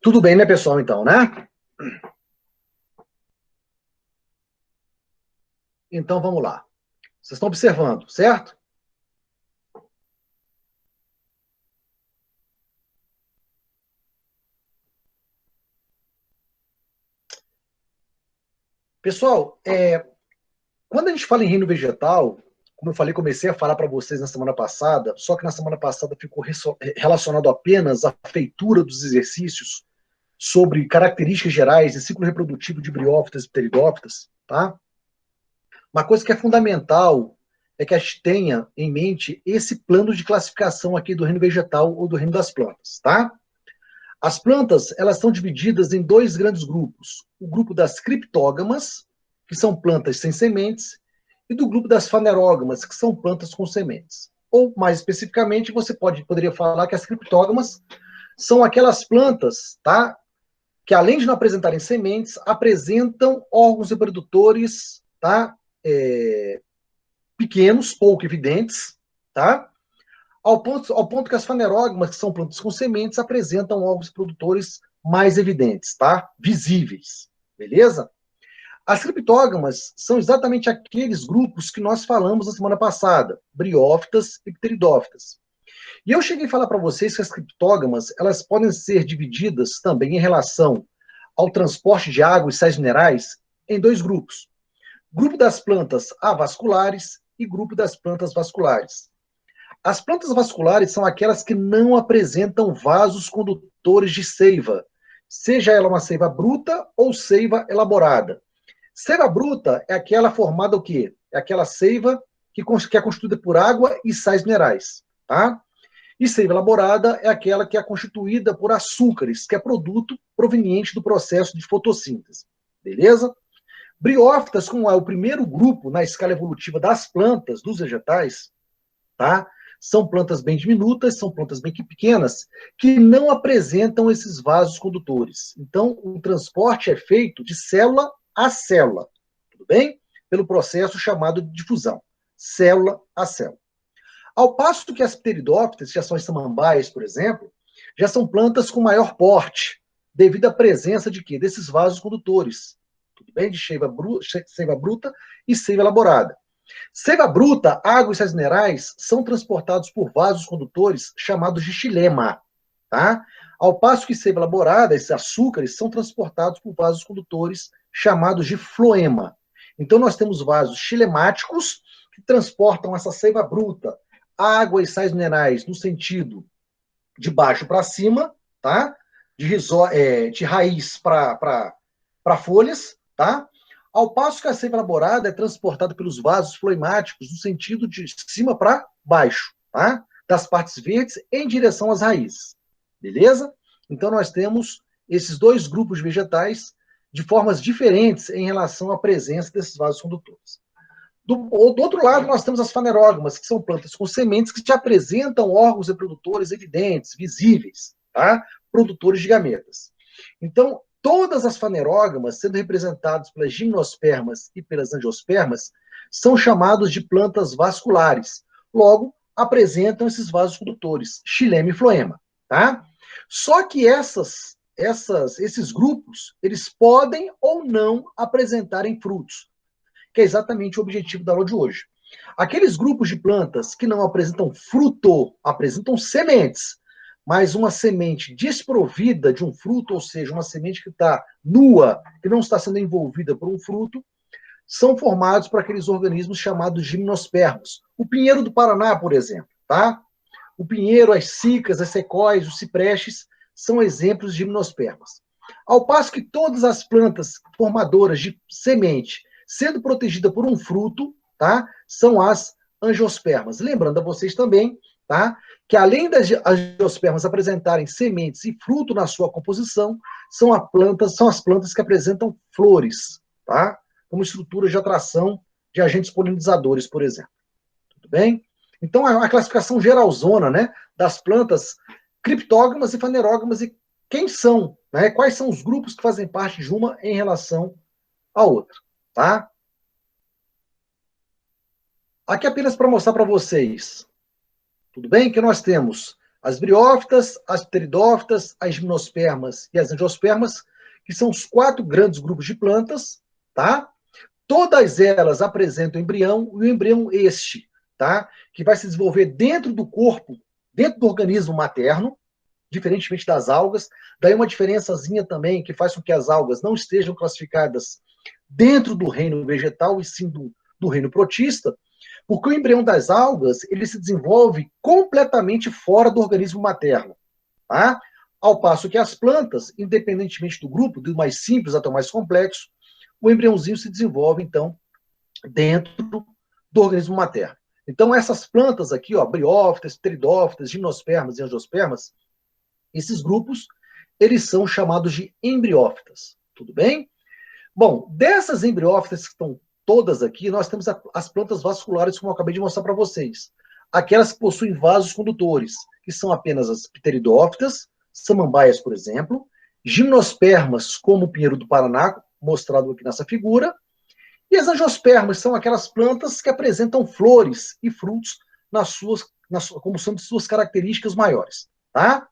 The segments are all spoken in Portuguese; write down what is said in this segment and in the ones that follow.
Tudo bem, né, pessoal, então, né? Então, vamos lá. Vocês estão observando, certo? Pessoal, quando a gente fala em reino vegetal, como eu falei, comecei a falar para vocês na semana passada, só que na semana passada ficou relacionado apenas à feitura dos exercícios sobre características gerais de ciclo reprodutivo de briófitas e pteridófitas, tá? Uma coisa que é fundamental é que a gente tenha em mente esse plano de classificação aqui do reino vegetal ou do reino das plantas, tá? As plantas, elas são divididas em dois grandes grupos. O grupo das criptógamas, que são plantas sem sementes, e do grupo das fanerógamas, que são plantas com sementes. Ou, mais especificamente, você poderia falar que as criptógamas são aquelas plantas, tá, que além de não apresentarem sementes, apresentam órgãos reprodutores, tá, pequenos, pouco evidentes, tá, ao ponto que as fanerógamas, que são plantas com sementes, apresentam órgãos produtores mais evidentes, tá? Visíveis, beleza? As criptógamas são exatamente aqueles grupos que nós falamos na semana passada, briófitas e pteridófitas. E eu cheguei a falar para vocês que as criptógamas, elas podem ser divididas também em relação ao transporte de água e sais minerais em dois grupos. Grupo das plantas avasculares e grupo das plantas vasculares. As plantas vasculares são aquelas que não apresentam vasos condutores de seiva, seja ela uma seiva bruta ou seiva elaborada. Seiva bruta é aquela formada o quê? É aquela seiva que é constituída por água e sais minerais, tá? E seiva elaborada é aquela que é constituída por açúcares, que é produto proveniente do processo de fotossíntese, beleza? Briófitas, como é o primeiro grupo na escala evolutiva das plantas, dos vegetais, tá? São plantas bem diminutas, são plantas bem pequenas, que não apresentam esses vasos condutores. Então, o transporte é feito de célula a célula, tudo bem? Pelo processo chamado de difusão, célula a célula. Ao passo que as pteridófitas, que já são as samambaias, por exemplo, já são plantas com maior porte, devido à presença de quê? Desses vasos condutores, tudo bem? De seiva bruta e seiva elaborada. Seiva bruta, água e sais minerais são transportados por vasos condutores chamados de xilema, tá? Ao passo que seiva elaborada, esses açúcares são transportados por vasos condutores chamados de floema. Então nós temos vasos xilemáticos que transportam essa seiva bruta, água e sais minerais no sentido de baixo para cima, tá? De raiz para folhas, tá? Ao passo que a seiva elaborada é transportada pelos vasos floemáticos no sentido de cima para baixo, tá? Das partes verdes em direção às raízes. Beleza? Então nós temos esses dois grupos de vegetais de formas diferentes em relação à presença desses vasos condutores. Do outro lado, nós temos as fanerógamas, que são plantas com sementes que te apresentam órgãos reprodutores evidentes, visíveis, tá? Produtores de gametas. Então, todas as fanerógamas, sendo representadas pelas gimnospermas e pelas angiospermas, são chamados de plantas vasculares. Logo, apresentam esses vasos condutores, xilema e floema, tá? Só que esses grupos, eles podem ou não apresentarem frutos, que é exatamente o objetivo da aula de hoje. Aqueles grupos de plantas que não apresentam fruto, apresentam sementes, mas uma semente desprovida de um fruto, ou seja, uma semente que está nua, que não está sendo envolvida por um fruto, são formados por aqueles organismos chamados gimnospermos. O pinheiro do Paraná, por exemplo, tá? O pinheiro, as cicas, as secóias, os ciprestes são exemplos de gimnospermas. Ao passo que todas as plantas formadoras de semente, sendo protegida por um fruto, tá? São as angiospermas. Lembrando a vocês também, tá? Que além das angiospermas apresentarem sementes e fruto na sua composição, são as plantas que apresentam flores, tá? Como estrutura de atração de agentes polinizadores, por exemplo. Tudo bem? Então, a classificação geralzona, né, das plantas criptógamas e fanerógamas e quem são, né? Quais são os grupos que fazem parte de uma em relação à outra, tá? Aqui apenas para mostrar para vocês, tudo bem? Que nós temos As briófitas, as pteridófitas, as gimnospermas e as angiospermas, que são os 4 grandes grupos de plantas, tá? Todas elas apresentam embrião, e o embrião este, tá? Que vai se desenvolver dentro do corpo, dentro do organismo materno, diferentemente das algas. Daí uma diferençazinha também que faz com que as algas não estejam classificadas dentro do reino vegetal, e sim do reino protista, porque o embrião das algas ele se desenvolve completamente fora do organismo materno, tá? Ao passo que as plantas, independentemente do grupo, do mais simples até o mais complexo, o embriãozinho se desenvolve, então, dentro do organismo materno. Então, essas plantas aqui, ó, briófitas, pteridófitas, gimnospermas e angiospermas, esses grupos, eles são chamados de embriófitas, tudo bem? Bom, dessas embriófitas que estão todas aqui, nós temos as plantas vasculares, como eu acabei de mostrar para vocês. Aquelas que possuem vasos condutores, que são apenas as pteridófitas, samambaias, por exemplo, gimnospermas, como o pinheiro do Paraná, mostrado aqui nessa figura, e as angiospermas são aquelas plantas que apresentam flores e frutos como são de suas características maiores, tá?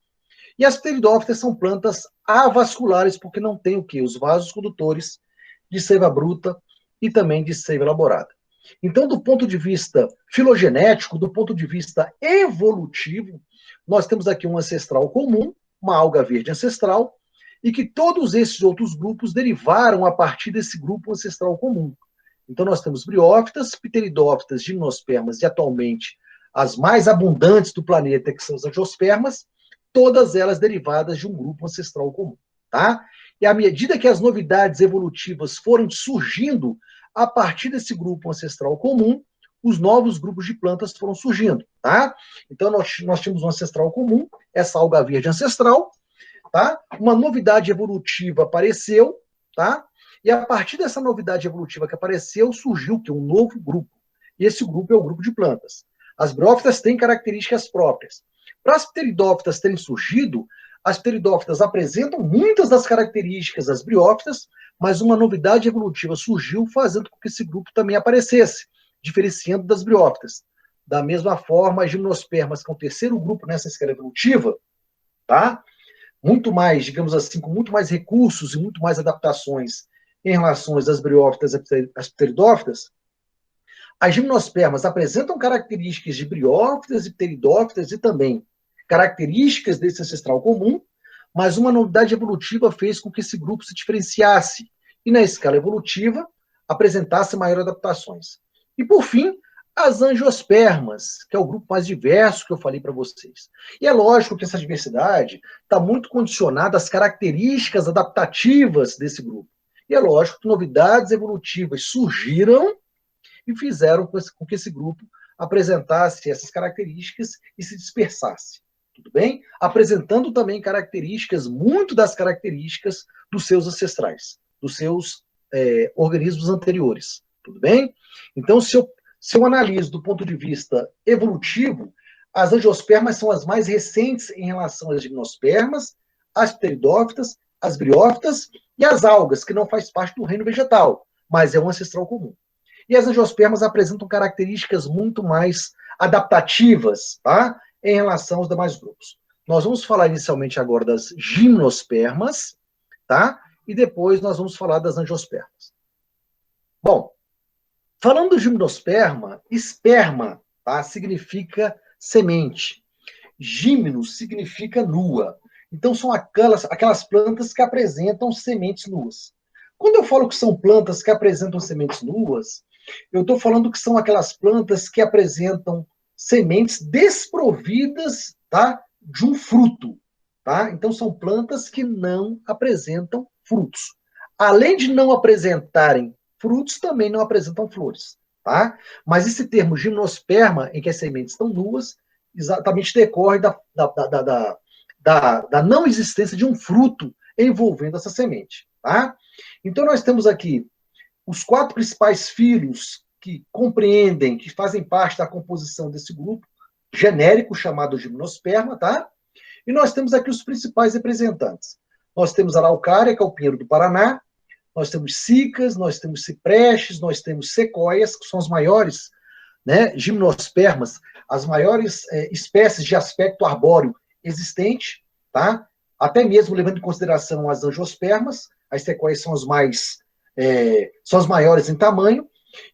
E as pteridófitas são plantas avasculares, porque não tem o quê? Os vasos condutores de seiva bruta e também de seiva elaborada. Então, do ponto de vista filogenético, do ponto de vista evolutivo, nós temos aqui um ancestral comum, uma alga verde ancestral, e que todos esses outros grupos derivaram a partir desse grupo ancestral comum. Então, nós temos briófitas, pteridófitas, gimnospermas e, atualmente, as mais abundantes do planeta, que são as angiospermas, todas elas derivadas de um grupo ancestral comum, tá? E à medida que as novidades evolutivas foram surgindo, a partir desse grupo ancestral comum, os novos grupos de plantas foram surgindo, tá? Então, nós tínhamos um ancestral comum, essa alga verde ancestral, tá? Uma novidade evolutiva apareceu, tá? E a partir dessa novidade evolutiva que apareceu, surgiu que um novo grupo. E esse grupo é o grupo de plantas. As briófitas têm características próprias. Para as pteridófitas terem surgido, as pteridófitas apresentam muitas das características das briófitas, mas uma novidade evolutiva surgiu, fazendo com que esse grupo também aparecesse, diferenciando das briófitas. Da mesma forma, as gimnospermas, que é o terceiro grupo nessa escala evolutiva, tá? Muito mais, digamos assim, com muito mais recursos e muito mais adaptações em relação às briófitas e às pteridófitas. As gimnospermas apresentam características de briófitas e pteridófitas e também características desse ancestral comum, mas uma novidade evolutiva fez com que esse grupo se diferenciasse e, na escala evolutiva, apresentasse maiores adaptações. E, por fim, as angiospermas, que é o grupo mais diverso que eu falei para vocês. E é lógico que essa diversidade está muito condicionada às características adaptativas desse grupo. E é lógico que novidades evolutivas surgiram e fizeram com que esse grupo apresentasse essas características e se dispersasse. Tudo bem? Apresentando também características, muito das características dos seus ancestrais, dos seus organismos anteriores. Tudo bem? Então, se eu analiso do ponto de vista evolutivo, as angiospermas são as mais recentes em relação às gimnospermas, as pteridófitas, as briófitas e as algas, que não faz parte do reino vegetal, mas é um ancestral comum. E as angiospermas apresentam características muito mais adaptativas, tá? Em relação aos demais grupos. Nós vamos falar inicialmente agora das gimnospermas, tá? E depois nós vamos falar das angiospermas. Bom, falando do gimnosperma, esperma, tá? Significa semente. Gimnos significa nua. Então são aquelas plantas que apresentam sementes nuas. Quando eu falo que são plantas que apresentam sementes nuas, eu estou falando que são aquelas plantas que apresentam sementes desprovidas, tá, de um fruto. Tá? Então, são plantas que não apresentam frutos. Além de não apresentarem frutos, também não apresentam flores. Tá? Mas esse termo gimnosperma, em que as sementes estão nuas, exatamente decorre da não existência de um fruto envolvendo essa semente. Tá? Então, nós temos aqui os 4 principais filhos que compreendem, que fazem parte da composição desse grupo genérico chamado gimnosperma, tá? E nós temos aqui os principais representantes. Nós temos a araucária, que é o pinheiro do Paraná, nós temos cicas, nós temos ciprestes, nós temos sequoias, que são as maiores, né, gimnospermas, as maiores espécies de aspecto arbóreo existente, tá? Até mesmo levando em consideração as angiospermas, as sequoias são são as maiores em tamanho,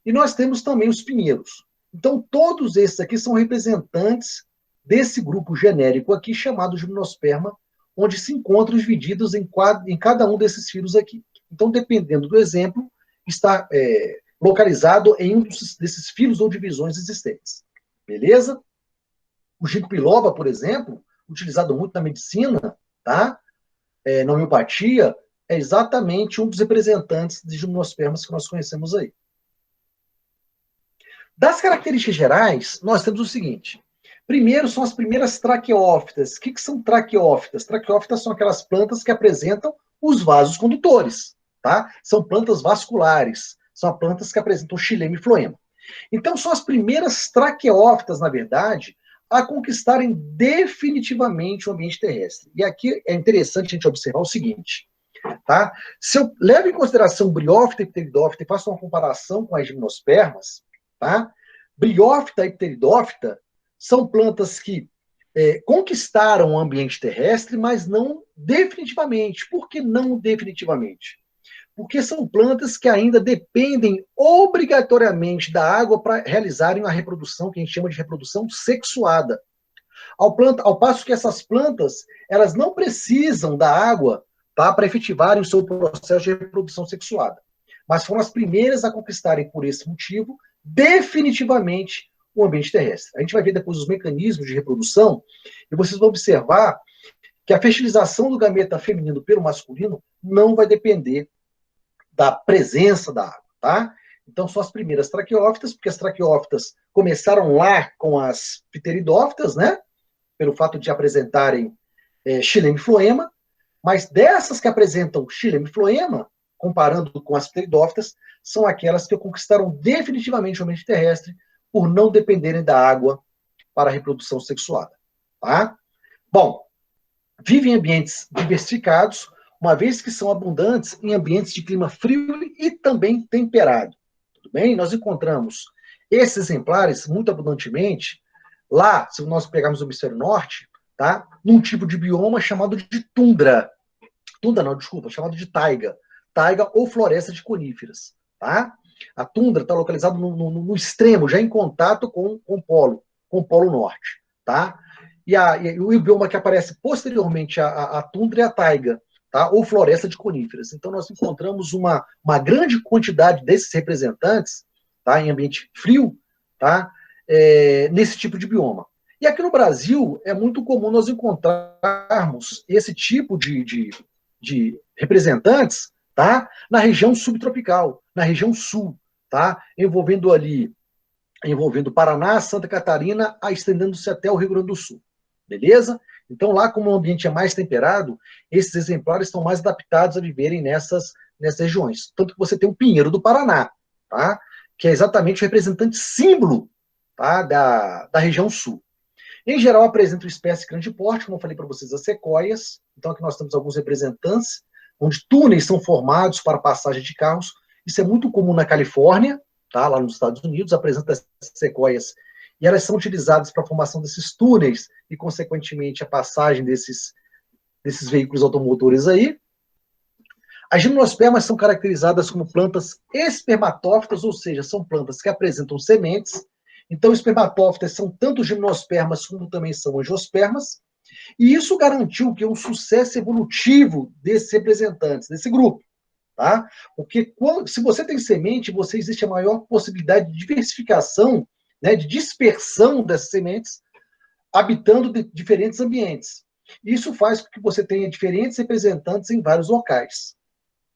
e nós temos também os pinheiros. Então, todos esses aqui são representantes desse grupo genérico aqui, chamado gimnosperma, onde se encontram divididos em cada um desses filos aqui. Então, dependendo do exemplo, está localizado em um desses filos ou divisões existentes. Beleza? O ginkgo biloba, por exemplo, utilizado muito na medicina, tá? Na homeopatia, é exatamente um dos representantes de gimnospermas que nós conhecemos aí. Das características gerais, nós temos o seguinte. Primeiro, são as primeiras traqueófitas. O que são traqueófitas? Traqueófitas são aquelas plantas que apresentam os vasos condutores, tá? São plantas vasculares. São plantas que apresentam xilema e floema. Então, são as primeiras traqueófitas, na verdade, a conquistarem definitivamente o ambiente terrestre. E aqui é interessante a gente observar o seguinte, tá? Se eu levo em consideração briófita e pteridófita e faço uma comparação com as gimnospermas, tá? Briófita e pteridófita são plantas que conquistaram o ambiente terrestre, mas não definitivamente. Por que não definitivamente? Porque são plantas que ainda dependem obrigatoriamente da água para realizarem a reprodução, que a gente chama de reprodução sexuada. Ao passo que essas plantas, elas não precisam da água, tá, para efetivarem o seu processo de reprodução sexuada. Mas foram as primeiras a conquistarem, por esse motivo, definitivamente o ambiente terrestre. A gente vai ver depois os mecanismos de reprodução e vocês vão observar que a fertilização do gameta feminino pelo masculino não vai depender da presença da água, tá? Então são as primeiras traqueófitas, porque as traqueófitas começaram lá com as pteridófitas, né? Pelo fato de apresentarem xilema e floema, mas dessas que apresentam xilema e floema, comparando com as pteridófitas, são aquelas que conquistaram definitivamente o ambiente terrestre por não dependerem da água para a reprodução sexuada, tá? Bom, vivem em ambientes diversificados, uma vez que são abundantes em ambientes de clima frio e também temperado. Tudo bem? Nós encontramos esses exemplares muito abundantemente lá, se nós pegarmos o hemisfério norte, tá? Num tipo de bioma chamado de tundra. Tundra não, desculpa, chamado de taiga. Taiga ou floresta de coníferas, tá? A tundra está localizada no extremo, já em contato com o polo norte, tá? E o bioma que aparece posteriormente à tundra é a taiga, tá? Ou floresta de coníferas. Então, nós encontramos uma grande quantidade desses representantes, tá? Em ambiente frio, tá? Nesse tipo de bioma. E aqui no Brasil, é muito comum nós encontrarmos esse tipo de representantes, tá? Na região subtropical, na região sul, tá? Envolvendo Paraná, Santa Catarina, estendendo-se até o Rio Grande do Sul. Beleza? Então, lá, como o ambiente é mais temperado, esses exemplares estão mais adaptados a viverem nessas regiões. Tanto que você tem o pinheiro do Paraná, tá? Que é exatamente o representante símbolo, tá? da região sul. Em geral, apresentam espécie grande porte, como eu falei para vocês, as sequoias. Então, aqui nós temos alguns representantes, onde túneis são formados para passagem de carros. Isso é muito comum na Califórnia, tá? Lá nos Estados Unidos, apresenta as sequoias, e elas são utilizadas para a formação desses túneis e, consequentemente, a passagem desses veículos automotores aí. As gimnospermas são caracterizadas como plantas espermatófitas, ou seja, são plantas que apresentam sementes. Então, espermatófitas são tanto gimnospermas como também são angiospermas. E isso garantiu que um sucesso evolutivo desses representantes, desse grupo. Tá? Porque se você tem semente, existe a maior possibilidade de diversificação, né, de dispersão dessas sementes, habitando diferentes ambientes. Isso faz com que você tenha diferentes representantes em vários locais.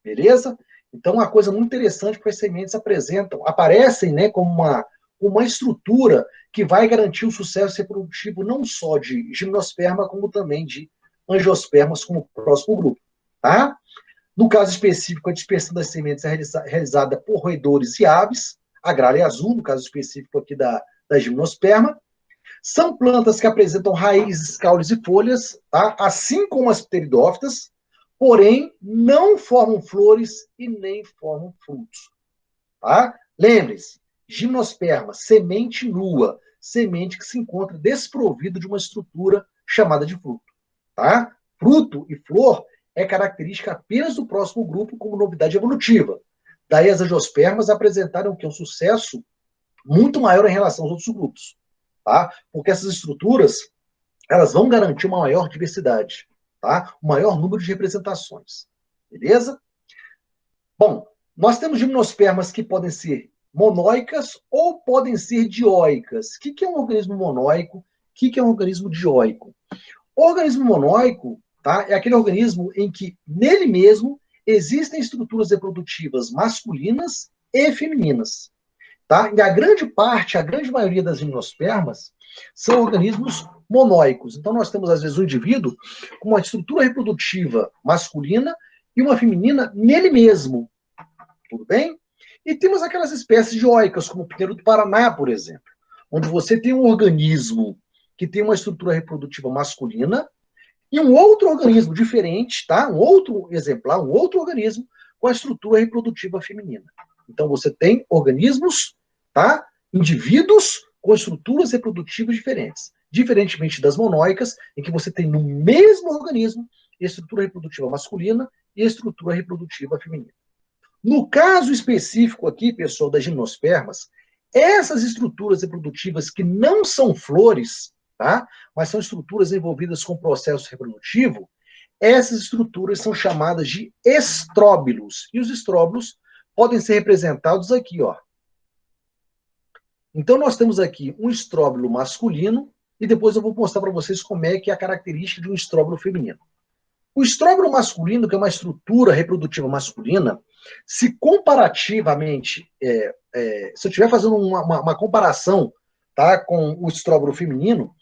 Beleza? Então, uma coisa muito interessante que as sementes aparecem, né, como uma estrutura que vai garantir o sucesso reprodutivo não só de gimnosperma, como também de angiospermas, como o próximo grupo. Tá? No caso específico, a dispersão das sementes é realizada por roedores e aves, a gralha é azul, no caso específico aqui da gimnosperma. São plantas que apresentam raízes, caules e folhas, tá? Assim como as pteridófitas, porém não formam flores e nem formam frutos. Tá? Lembre-se, gimnosperma, semente nua, semente que se encontra desprovida de uma estrutura chamada de fruto, tá? Fruto e flor é característica apenas do próximo grupo como novidade evolutiva. Daí as angiospermas apresentaram que um sucesso muito maior em relação aos outros grupos, tá? Porque essas estruturas, elas vão garantir uma maior diversidade, tá? Um maior número de representações, beleza? Bom, nós temos gimnospermas que podem ser monóicas ou podem ser dioicas. O que é um organismo monóico? O que é um organismo dioico? O organismo monóico, tá, é aquele organismo em que, nele mesmo, existem estruturas reprodutivas masculinas e femininas. Tá? E a grande maioria das gimnospermas são organismos monóicos. Então, nós temos, às vezes, um indivíduo com uma estrutura reprodutiva masculina e uma feminina nele mesmo. Tudo bem? E temos aquelas espécies dioicas, como o pinheiro do Paraná, por exemplo, onde você tem um organismo que tem uma estrutura reprodutiva masculina e um outro organismo diferente, tá? Um outro exemplar, um outro organismo com a estrutura reprodutiva feminina. Então, você tem organismos, tá? Indivíduos com estruturas reprodutivas diferentes. Diferentemente das monóicas, em que você tem no mesmo organismo estrutura reprodutiva masculina e estrutura reprodutiva feminina. No caso específico aqui, pessoal, das gimnospermas, essas estruturas reprodutivas que não são flores, tá? Mas são estruturas envolvidas com processo reprodutivo, essas estruturas são chamadas de estróbilos. E os estróbilos podem ser representados aqui, ó. Então, nós temos aqui um estróbilo masculino, e depois eu vou mostrar para vocês como é que é a característica de um estróbilo feminino. O estróbilo masculino, que é uma estrutura reprodutiva masculina, se comparativamente, se eu estiver fazendo uma comparação, tá, com o estróbilo feminino,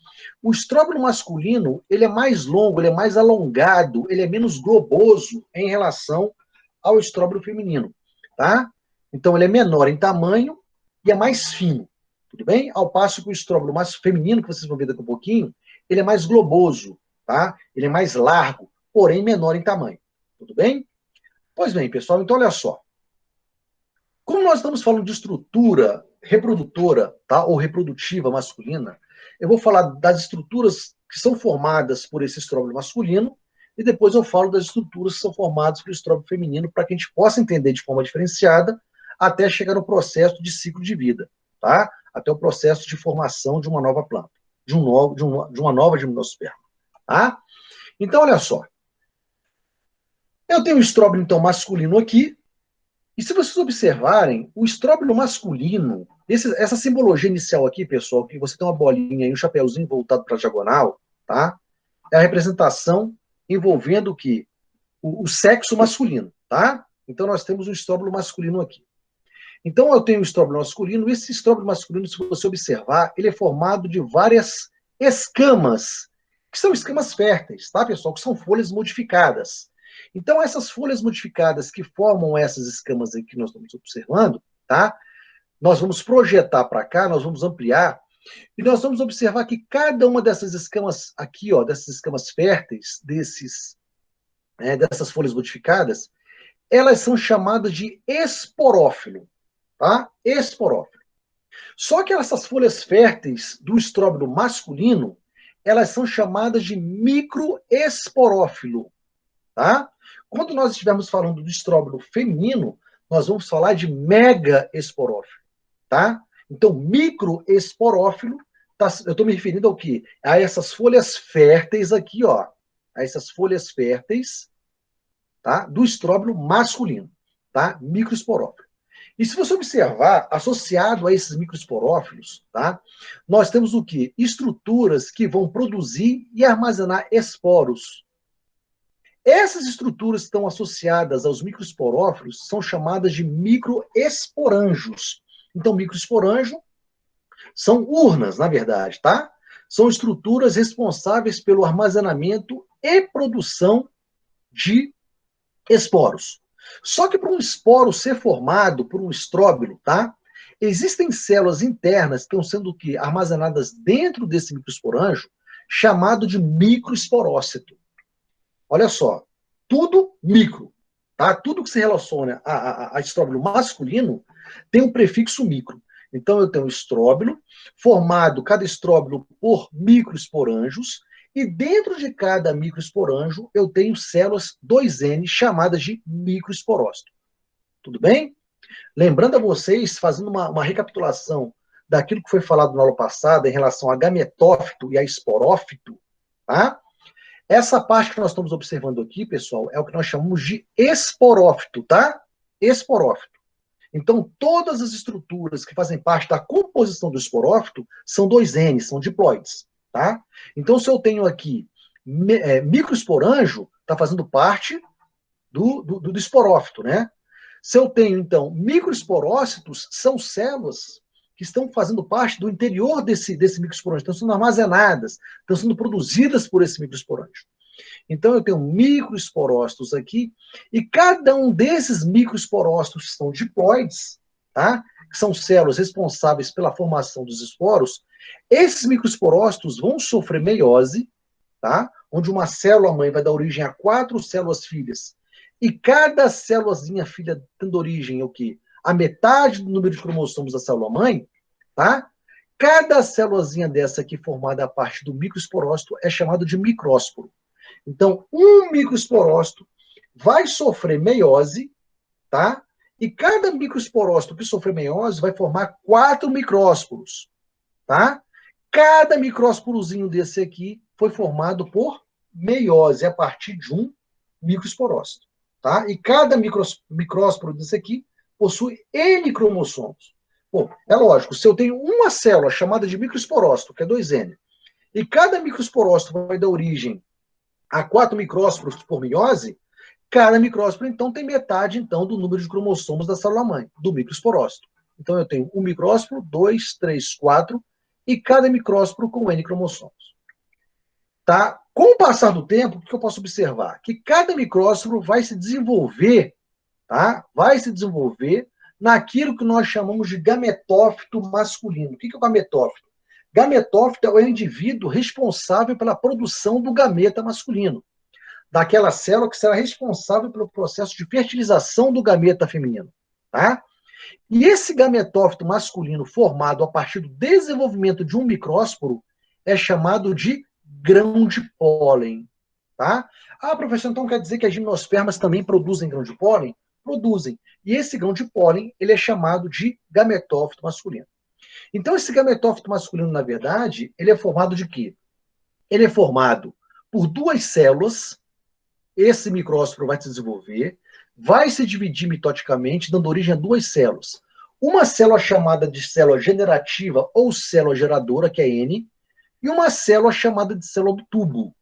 o estróbilo masculino, ele é mais longo, ele é mais alongado, ele é menos globoso em relação ao estróbilo feminino, tá? Então, ele é menor em tamanho e é mais fino, tudo bem? Ao passo que o estróbilo feminino, que vocês vão ver daqui a pouquinho, ele é mais globoso, tá? Ele é mais largo, porém menor em tamanho, tudo bem? Pois bem, pessoal, então olha só. Como nós estamos falando de estrutura reprodutora, tá, ou reprodutiva masculina, eu vou falar das estruturas que são formadas por esse estróbilo masculino e depois eu falo das estruturas que são formadas pelo estróbilo feminino para que a gente possa entender de forma diferenciada até chegar no processo de ciclo de vida, tá? Até o processo de formação de uma nova planta, de uma nova gimnosperma, tá? Então, olha só. Eu tenho o estróbilo, então, masculino aqui. E se vocês observarem, o estróbilo masculino, essa simbologia inicial aqui, pessoal, que você tem uma bolinha e um chapeuzinho voltado para a diagonal, tá? É a representação envolvendo o quê? O sexo masculino, tá? Então, nós temos um estróbilo masculino aqui. Então, eu tenho o estróbilo masculino, e esse estróbilo masculino, se você observar, ele é formado de várias escamas, que são escamas férteis, tá, pessoal? Que são folhas modificadas. Então, essas folhas modificadas que formam essas escamas aí que nós estamos observando, tá? Nós vamos projetar para cá, nós vamos ampliar, e nós vamos observar que cada uma dessas escamas aqui, ó, dessas escamas férteis, dessas folhas modificadas, elas são chamadas de esporófilo, tá? Esporófilo. Só que essas folhas férteis do estróbilo masculino, elas são chamadas de microesporófilo, tá? Quando nós estivermos falando do estróbilo feminino, nós vamos falar de megaesporófilo, tá? Então, microesporófilo, tá, eu estou me referindo ao quê? A essas folhas férteis aqui, ó. A essas folhas férteis, tá? Do estróbilo masculino, tá? Microesporófilo. E se você observar, associado a esses microesporófilos, tá? Nós temos o quê? Estruturas que vão produzir e armazenar esporos. Essas estruturas que estão associadas aos microesporófilos são chamadas de microesporângios. Então, microesporângio são urnas, na verdade, tá? São estruturas responsáveis pelo armazenamento e produção de esporos. Só que para um esporo ser formado por um estróbilo, tá? Existem células internas que estão sendo armazenadas dentro desse microesporângio, chamado de microesporócito. Olha só, tudo micro, tá? Tudo que se relaciona a estróbilo masculino tem um prefixo micro. Então, eu tenho um estróbilo, formado, cada estróbilo, por microesporângios. E dentro de cada microesporanjo, eu tenho células 2N chamadas de microesporócito. Tudo bem? Lembrando a vocês, fazendo uma recapitulação daquilo que foi falado na aula passada em relação a gametófito e a esporófito, tá? Essa parte que nós estamos observando aqui, pessoal, é o que nós chamamos de esporófito, tá? Esporófito. Então, todas as estruturas que fazem parte da composição do esporófito são 2N, são diploides, tá? Então, se eu tenho aqui microesporanjo, está fazendo parte do esporófito, né? Se eu tenho, então, microesporócitos, são células que estão fazendo parte do interior desse microesporanjo, estão sendo armazenadas, estão sendo produzidas por esse microesporanjo. Então, eu tenho microesporócitos aqui, e cada um desses microesporócitos são diploides, tá? Que são células responsáveis pela formação dos esporos. Esses microesporócitos vão sofrer meiose, tá? Onde uma célula-mãe vai dar origem a 4 células filhas, e cada célulazinha filha tendo origem o quê? A metade do número de cromossomos da célula-mãe, tá? Cada célulazinha dessa aqui, formada a parte do microesporócito, é chamado de micrósporo. Então, um microesporócito vai sofrer meiose, tá? E cada microesporócito que sofrer meiose vai formar 4 micrósporos, tá? Cada micrósporozinho desse aqui foi formado por meiose, a partir de um microesporócito, tá? E cada micrósporo desse aqui possui N cromossomos. Bom, é lógico, se eu tenho uma célula chamada de microesporócito, que é 2N, e cada microesporócito vai dar origem a 4 micrósporos por meiose, cada micrósporo, então, tem metade, então, do número de cromossomos da célula-mãe, do microesporócito. Então, eu tenho um micrósporo, 2, 3, 4, e cada micrósporo com N cromossomos. Tá? Com o passar do tempo, o que eu posso observar? Que cada micrósporo vai se desenvolver, tá? Vai se desenvolver naquilo que nós chamamos de gametófito masculino. O que é o gametófito? Gametófito é o indivíduo responsável pela produção do gameta masculino, daquela célula que será responsável pelo processo de fertilização do gameta feminino, tá? E esse gametófito masculino formado a partir do desenvolvimento de um micrósporo é chamado de grão de pólen, tá? Ah, professor, então quer dizer que as gimnospermas também produzem grão de pólen? Produzem. E esse grão de pólen, ele é chamado de gametófito masculino. Então, esse gametófito masculino, na verdade, ele é formado de quê? Ele é formado por 2 células, esse micrósporo vai se desenvolver, vai se dividir mitoticamente, dando origem a 2 células. Uma célula chamada de célula generativa ou célula geradora, que é N, e uma célula chamada de célula do tubo,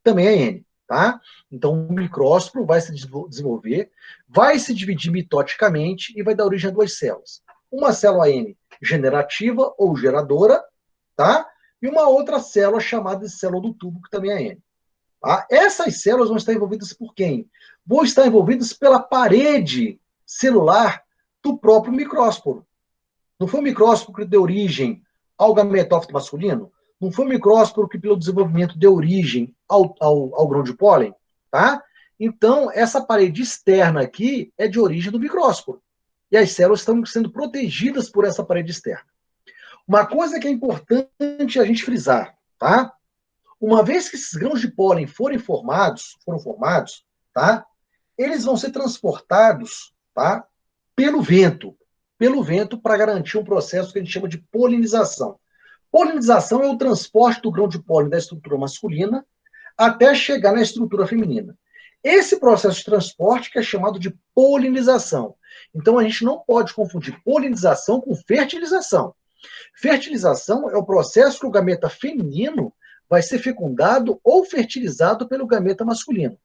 também é N, tá? Então, o micrósporo vai se desenvolver, vai se dividir mitoticamente e vai dar origem a 2 células. Uma célula N generativa ou geradora, tá? E uma outra célula chamada de célula do tubo, que também é N. Tá? Essas células vão estar envolvidas por quem? Vão estar envolvidas pela parede celular do próprio micrósporo. Não foi o micrósporo que deu origem ao gametófito masculino? Não foi o micrósporo que, pelo desenvolvimento, deu origem ao grão de pólen? Tá? Então, essa parede externa aqui é de origem do micrósporo. E as células estão sendo protegidas por essa parede externa. Uma coisa que é importante a gente frisar, tá? Uma vez que esses grãos de pólen foram formados, tá? Eles vão ser transportados, tá? Pelo vento para garantir um processo que a gente chama de polinização. Polinização é o transporte do grão de pólen da estrutura masculina até chegar na estrutura feminina. Esse processo de transporte que é chamado de polinização. Então, a gente não pode confundir polinização com fertilização. Fertilização é o processo que o gameta feminino vai ser fecundado ou fertilizado pelo gameta masculino.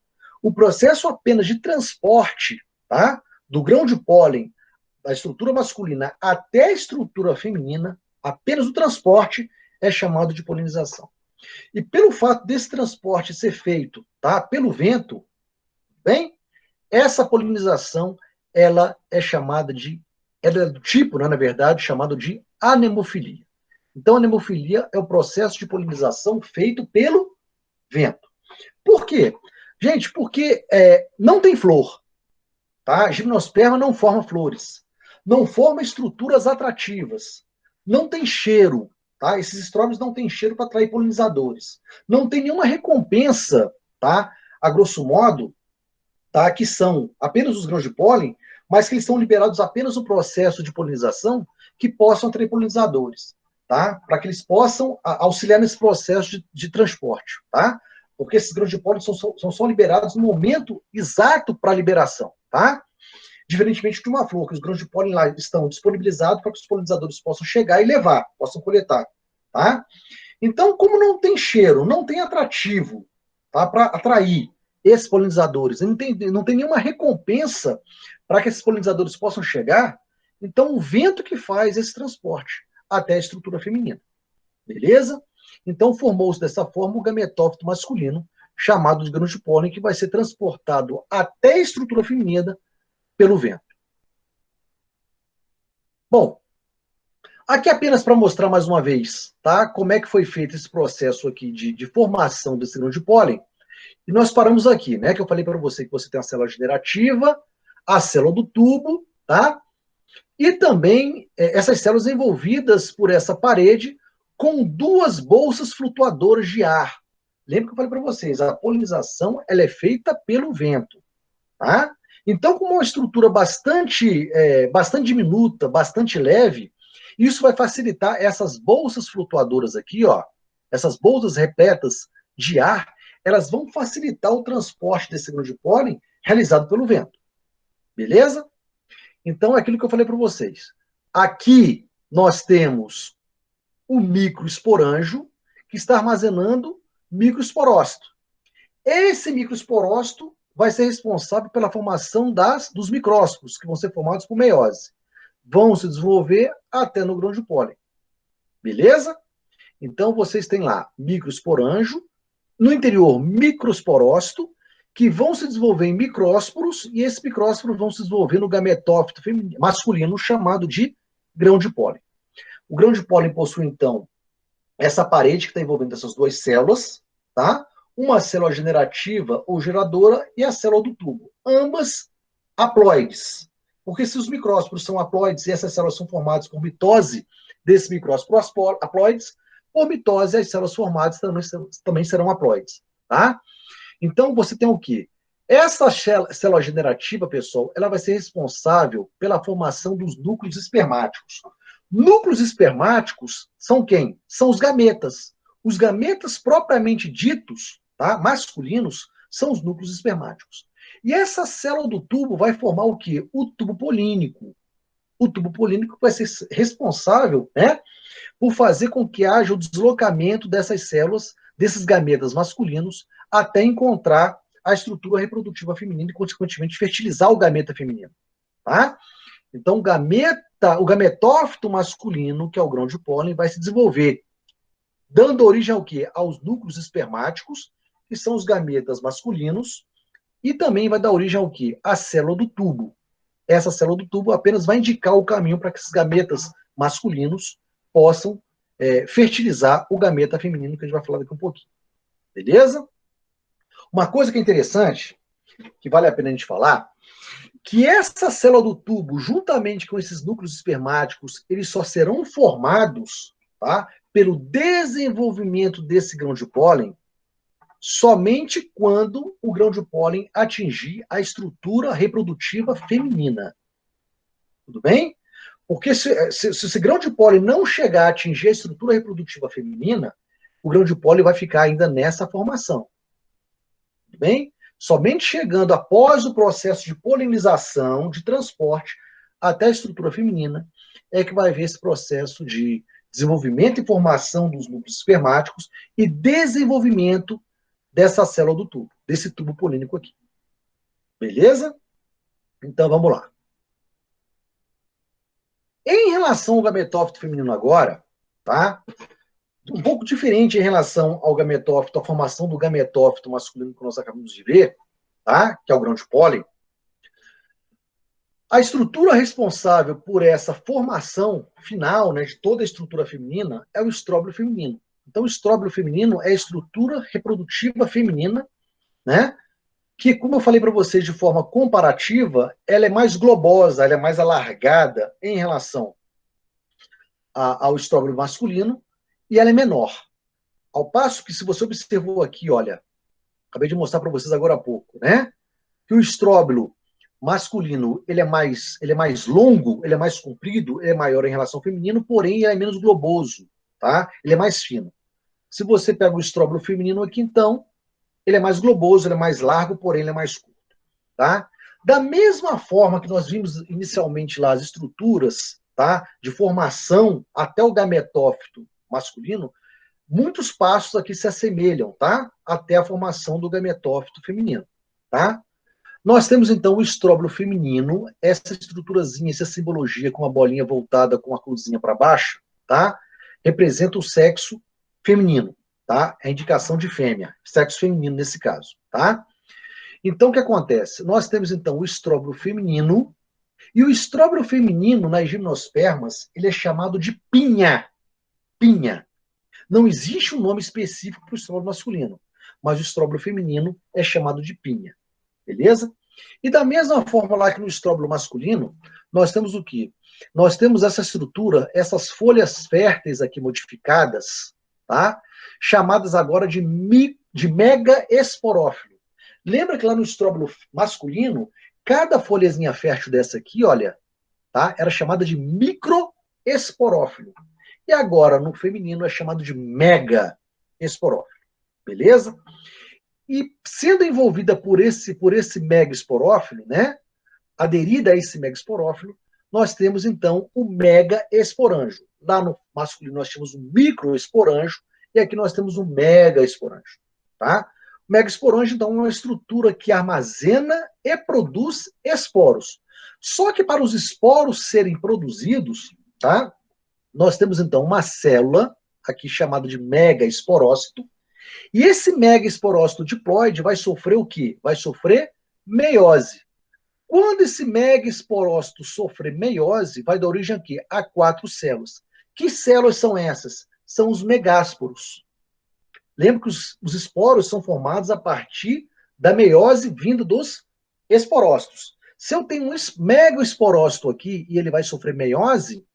O processo apenas de transporte, tá, do grão de pólen da estrutura masculina até a estrutura feminina, apenas o transporte é chamado de polinização. E pelo fato desse transporte ser feito, tá, pelo vento, bem, essa polinização ela é do tipo, né, na verdade, chamado de anemofilia. Então, a anemofilia é o processo de polinização feito pelo vento. Por quê? Gente, porque não tem flor, tá? A gimnosperma não forma flores, não forma estruturas atrativas, não tem cheiro, tá? Esses estróbilos não têm cheiro para atrair polinizadores. Não tem nenhuma recompensa, tá? A grosso modo, tá? Que são apenas os grãos de pólen, mas que eles são liberados apenas no processo de polinização que possam atrair polinizadores, tá? Para que eles possam auxiliar nesse processo de transporte, tá? Porque esses grãos de pólen são só liberados no momento exato para a liberação, tá? Diferentemente de uma flor, que os grãos de pólen lá estão disponibilizados para que os polinizadores possam chegar e levar, possam coletar, tá? Então, como não tem cheiro, não tem atrativo, tá, para atrair esses polinizadores, não tem nenhuma recompensa para que esses polinizadores possam chegar, então o vento que faz esse transporte até a estrutura feminina, beleza? Então formou-se dessa forma o gametófito masculino, chamado de grão de pólen, que vai ser transportado até a estrutura feminina pelo vento. Bom, aqui apenas para mostrar mais uma vez, tá? Como é que foi feito esse processo aqui de formação desse grão de pólen. E nós paramos aqui, né? Que eu falei para você que você tem a célula generativa, a célula do tubo, tá? E também essas células envolvidas por essa parede com duas bolsas flutuadoras de ar. Lembra que eu falei para vocês, a polinização ela é feita pelo vento, tá? Então, com uma estrutura bastante diminuta, bastante leve, isso vai facilitar essas bolsas flutuadoras aqui, ó, essas bolsas repletas de ar, elas vão facilitar o transporte desse grão de pólen realizado pelo vento. Beleza? Então, é aquilo que eu falei para vocês. Aqui nós temos o microesporângio, que está armazenando microesporócito. Esse microesporócito vai ser responsável pela formação dos micrósporos, que vão ser formados por meiose. Vão se desenvolver até no grão de pólen. Beleza? Então, vocês têm lá microesporângio, no interior microesporócito, que vão se desenvolver em micrósporos, e esses micrósporos vão se desenvolver no gametófito masculino, chamado de grão de pólen. O grão de pólen possui, então, essa parede que está envolvendo essas duas células, tá? Uma célula generativa ou geradora e a célula do tubo. Ambas haploides. Porque se os micrósporos são haploides e essas células são formadas por mitose desses micrósporos haploides, por mitose as células formadas também serão haploides, tá? Então, você tem o quê? Essa célula generativa, pessoal, ela vai ser responsável pela formação dos núcleos espermáticos. Núcleos espermáticos são quem? São os gametas. Os gametas propriamente ditos, tá, masculinos, são os núcleos espermáticos. E essa célula do tubo vai formar o quê? O tubo polínico. O tubo polínico vai ser responsável, né, por fazer com que haja o deslocamento dessas células, desses gametas masculinos, até encontrar a estrutura reprodutiva feminina e, consequentemente, fertilizar o gameta feminino. Tá? Então, o gametófito masculino, que é o grão de pólen, vai se desenvolver, dando origem ao quê? Aos núcleos espermáticos, que são os gametas masculinos, e também vai dar origem ao quê? A célula do tubo. Essa célula do tubo apenas vai indicar o caminho para que esses gametas masculinos possam fertilizar o gameta feminino, que a gente vai falar daqui um pouquinho. Beleza? Uma coisa que é interessante, que vale a pena a gente falar, que essa célula do tubo, juntamente com esses núcleos espermáticos, eles só serão formados, tá, pelo desenvolvimento desse grão de pólen somente quando o grão de pólen atingir a estrutura reprodutiva feminina. Tudo bem? Porque se esse grão de pólen não chegar a atingir a estrutura reprodutiva feminina, o grão de pólen vai ficar ainda nessa formação. Tudo bem? Somente chegando após o processo de polinização, de transporte, até a estrutura feminina, é que vai haver esse processo de desenvolvimento e formação dos núcleos espermáticos e desenvolvimento dessa célula do tubo, desse tubo polínico aqui. Beleza? Então, vamos lá. Em relação ao gametófito feminino agora, tá? Um pouco diferente em relação ao gametófito, a formação do gametófito masculino que nós acabamos de ver, tá? Que é o grão de pólen. A estrutura responsável por essa formação final, né, de toda a estrutura feminina é o estróbilo feminino. Então, o estróbilo feminino é a estrutura reprodutiva feminina, né? Que, como eu falei para vocês de forma comparativa, ela é mais globosa, ela é mais alargada em relação ao estróbilo masculino, e ela é menor. Ao passo que, se você observou aqui, olha, acabei de mostrar para vocês agora há pouco, né? Que o estróbilo masculino, ele é mais longo, ele é mais comprido, ele é maior em relação ao feminino, porém ele é menos globoso, tá? Ele é mais fino. Se você pega o estróbilo feminino aqui, então, ele é mais globoso, ele é mais largo, porém ele é mais curto, tá? Da mesma forma que nós vimos inicialmente lá as estruturas, tá? De formação até o gametófito masculino, muitos passos aqui se assemelham, tá? Até a formação do gametófito feminino, tá? Nós temos, então, o estróbilo feminino, essa estruturazinha, essa simbologia com a bolinha voltada com a cruzinha para baixo, tá? Representa o sexo feminino, tá? É a indicação de fêmea, sexo feminino nesse caso, tá? Então, o que acontece? Nós temos, então, o estróbilo feminino, e o estróbilo feminino, nas gimnospermas, ele é chamado de pinha. Pinha. Não existe um nome específico para o estróbilo masculino, mas o estróbilo feminino é chamado de pinha. Beleza? E da mesma forma lá que no estróbilo masculino, nós temos o quê? Nós temos essa estrutura, essas folhas férteis aqui modificadas, tá? Chamadas agora de megaesporófilo. Lembra que lá no estróbilo masculino, cada folhazinha fértil dessa aqui, olha, tá? Era chamada de microesporófilo. E agora, no feminino, é chamado de megaesporófilo. Beleza? E sendo envolvida por esse megaesporófilo, né? Aderida a esse megaesporófilo, nós temos, então, o megaesporângio. Lá no masculino, nós temos o microesporângio, e aqui nós temos o megaesporângio. Tá? O megaesporângio, então, é uma estrutura que armazena e produz esporos. Só que para os esporos serem produzidos, tá? Nós temos, então, uma célula, aqui chamada de megaesporócito, e esse megaesporócito diploide vai sofrer o quê? Vai sofrer meiose. Quando esse megaesporócito sofrer meiose, vai dar origem a quê? A 4 células. Que células são essas? São os megásporos. Lembra que os esporos são formados a partir da meiose vinda dos esporócitos. Se eu tenho um megaesporócito aqui e ele vai sofrer meiose,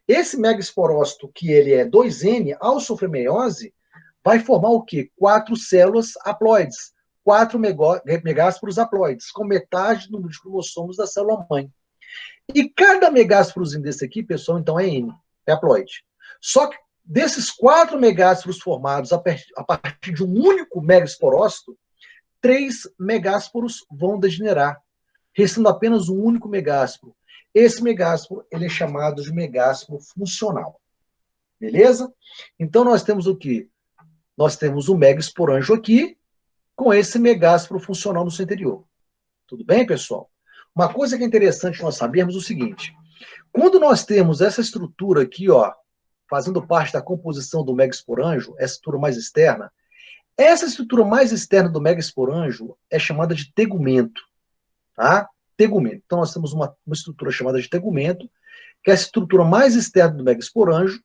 esse megaesporócito, que ele é 2N, ao sofrer meiose, vai formar o quê? 4 células haploides, 4 megásporos haploides, com metade do número de cromossomos da célula-mãe. E cada megásporozinho desse aqui, pessoal, então é N, é haploide. Só que desses 4 megásporos formados a partir de um único megaesporócito, 3 megásporos vão degenerar, restando apenas um único megásporo. Esse megásporo, ele é chamado de megásporo funcional. Beleza? Então, nós temos o quê? Nós temos o megaesporângio aqui, com esse megásporo funcional no seu interior. Tudo bem, pessoal? Uma coisa que é interessante nós sabermos é o seguinte: quando nós temos essa estrutura aqui, ó, fazendo parte da composição do megaesporângio, essa estrutura mais externa, essa estrutura mais externa do megaesporângio é chamada de tegumento, tá? Tegumento. Então, nós temos uma estrutura chamada de tegumento, que é a estrutura mais externa do megaesporângio,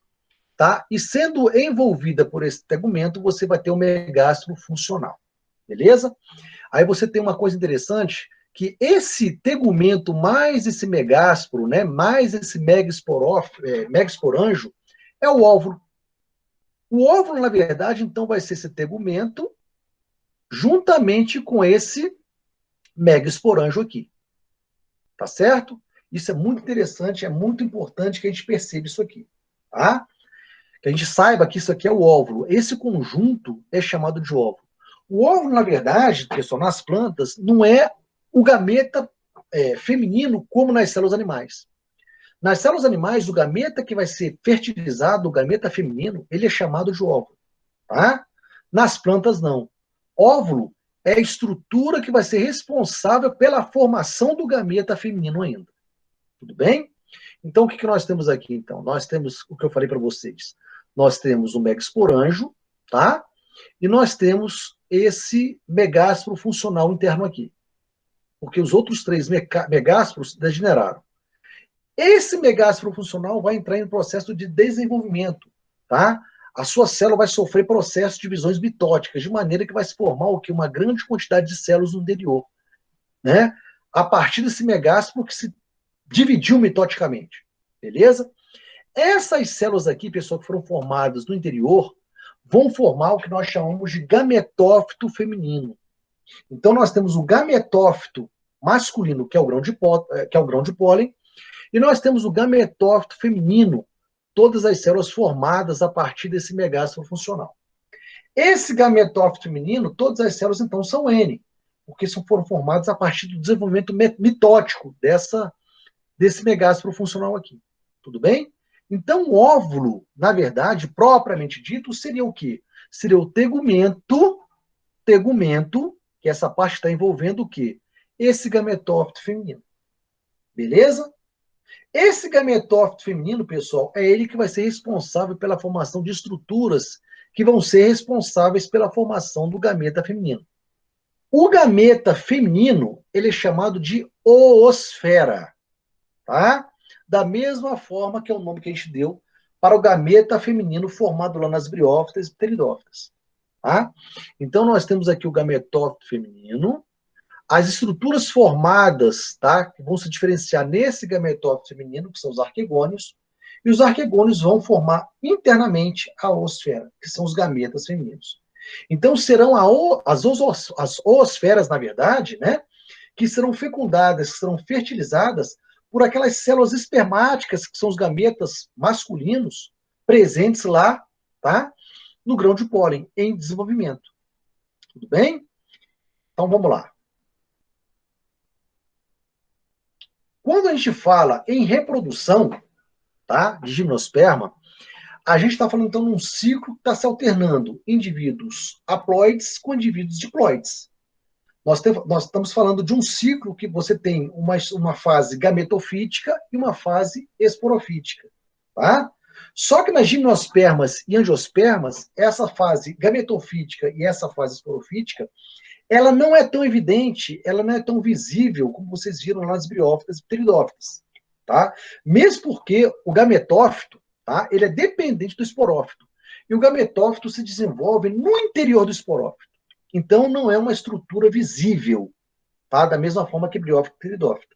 tá? E sendo envolvida por esse tegumento, você vai ter um megásporo funcional. Beleza? Aí você tem uma coisa interessante, que esse tegumento mais esse megásporo, né, mais esse megaesporângio, é o óvulo. O óvulo, na verdade, então, vai ser esse tegumento juntamente com esse megaesporângio aqui. Tá certo? Isso é muito interessante, é muito importante que a gente perceba isso aqui. Tá? Que a gente saiba que isso aqui é o óvulo. Esse conjunto é chamado de óvulo. O óvulo, na verdade, pessoal, nas plantas, não é o gameta feminino como nas células animais. Nas células animais, o gameta que vai ser fertilizado, o gameta feminino, ele é chamado de óvulo. Tá? Nas plantas, não. Óvulo é a estrutura que vai ser responsável pela formação do gameta feminino ainda. Tudo bem? Então, o que nós temos aqui, então? Nós temos o que eu falei para vocês. Nós temos o megaesporângio, tá? E nós temos esse megásporo funcional interno aqui. Porque os outros 3 megásporos degeneraram. Esse megásporo funcional vai entrar em processo de desenvolvimento, tá? A sua célula vai sofrer processo de divisões mitóticas, de maneira que vai se formar o quê? Uma grande quantidade de células no interior, né? A partir desse megásporo que se dividiu mitoticamente, beleza? Essas células aqui, pessoal, que foram formadas no interior, vão formar o que nós chamamos de gametófito feminino. Então, nós temos o gametófito masculino, que é o grão de pólen, e nós temos o gametófito feminino, todas as células formadas a partir desse megástro funcional. Esse gametófito feminino, todas as células, então, são N, porque foram formadas a partir do desenvolvimento mitótico desse megástro funcional aqui. Tudo bem? Então, o óvulo, na verdade, propriamente dito, seria o quê? Seria o tegumento, que essa parte está envolvendo o quê? Esse gametófito feminino. Beleza? Esse gametófito feminino, pessoal, é ele que vai ser responsável pela formação de estruturas que vão ser responsáveis pela formação do gameta feminino. O gameta feminino, ele é chamado de oosfera, tá? Da mesma forma que é o nome que a gente deu para o gameta feminino formado lá nas briófitas e pteridófitas, tá? Então, nós temos aqui o gametófito feminino, as estruturas formadas, tá, que vão se diferenciar nesse gametófito feminino, que são os arquegônios, e os arquegônios vão formar internamente a oosfera, que são os gametas femininos. Então, serão as oosferas, na verdade, né, que serão fecundadas, que serão fertilizadas por aquelas células espermáticas, que são os gametas masculinos, presentes lá, tá, no grão de pólen, em desenvolvimento. Tudo bem? Então, vamos lá. Quando a gente fala em reprodução, tá, de gimnosperma, a gente está falando, então, de um ciclo que está se alternando indivíduos haploides com indivíduos diploides. Nós estamos falando de um ciclo que você tem uma fase gametofítica e uma fase esporofítica. Tá? Só que nas gimnospermas e angiospermas, essa fase gametofítica e essa fase esporofítica, ela não é tão evidente, ela não é tão visível como vocês viram lá nas briófitas e pteridófitas. Tá? Mesmo porque o gametófito, tá, ele é dependente do esporófito. E o gametófito se desenvolve no interior do esporófito. Então, não é uma estrutura visível, tá? Da mesma forma que briófita e pteridófita.